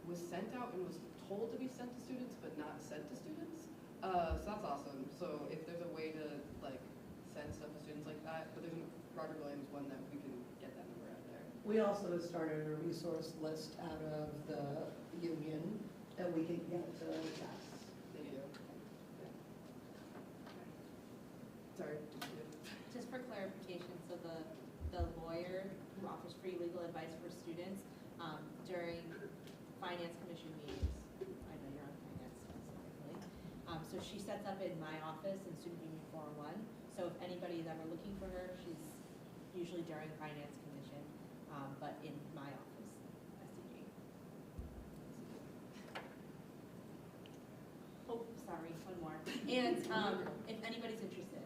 S2: was sent out and was told to be sent to students, but not sent to students. So that's awesome. So if there's a way to like send stuff to students like that, but there's a Roger Williams one that we can get that number out there.
S12: We also started a resource list out of the union that we can get to Jess.
S2: Thank you. Sorry.
S6: Just for clarification, so the lawyer who offers free legal advice for students during finance commission meetings, I know you're on finance specifically, so she sets up in my office in Student Union 401. So if anybody is ever looking for her, she's usually during finance commission, but in my office, SCG. Oh, sorry, one more. And if anybody's interested,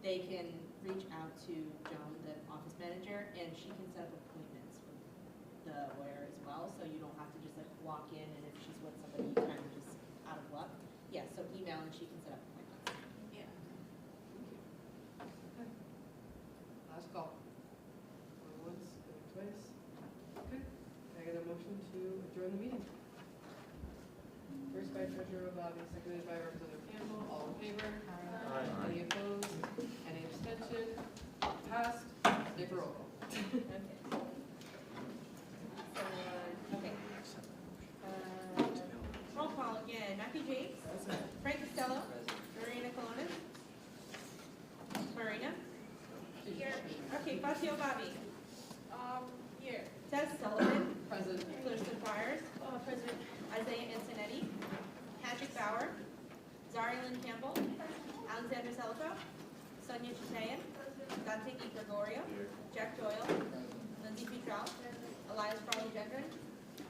S6: they can reach out to Joan, the office manager, and she can set up appointments with the lawyer as well, so you don't have to just like walk in and if she's with somebody, you kind of just out of luck. Yeah, so email and she can set up appointments.
S2: Yeah. Okay. Last call. Going once, going twice. Okay. Can I get a motion to adjourn the meeting? First by Treasurer Bobby, seconded by Representative Campbell. All in favor?
S7: Aye.
S2: Any opposed? Any abstention? Passed. Stay for roll call.
S6: Okay. So, okay. Roll call again. Matthew James. Frank Costello. Marina Colonis. Marina. Here. Okay, Fazio Bobby. Here. Tess Sullivan.
S2: Present.
S6: Thurston Fires. President. Isaiah Antonetti. Patrick Bauer. Zari-Lynn Campbell. Alexander Selico. Sonia Chatayan. Dante Di Gregorio. Jack Doyle. Lindsay Petral. Elias Farley Gendron.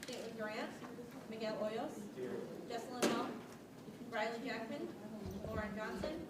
S6: Caitlin Grant. Miguel Hoyos. Jesselyn Hall. Riley Jackman. Lauren Johnson.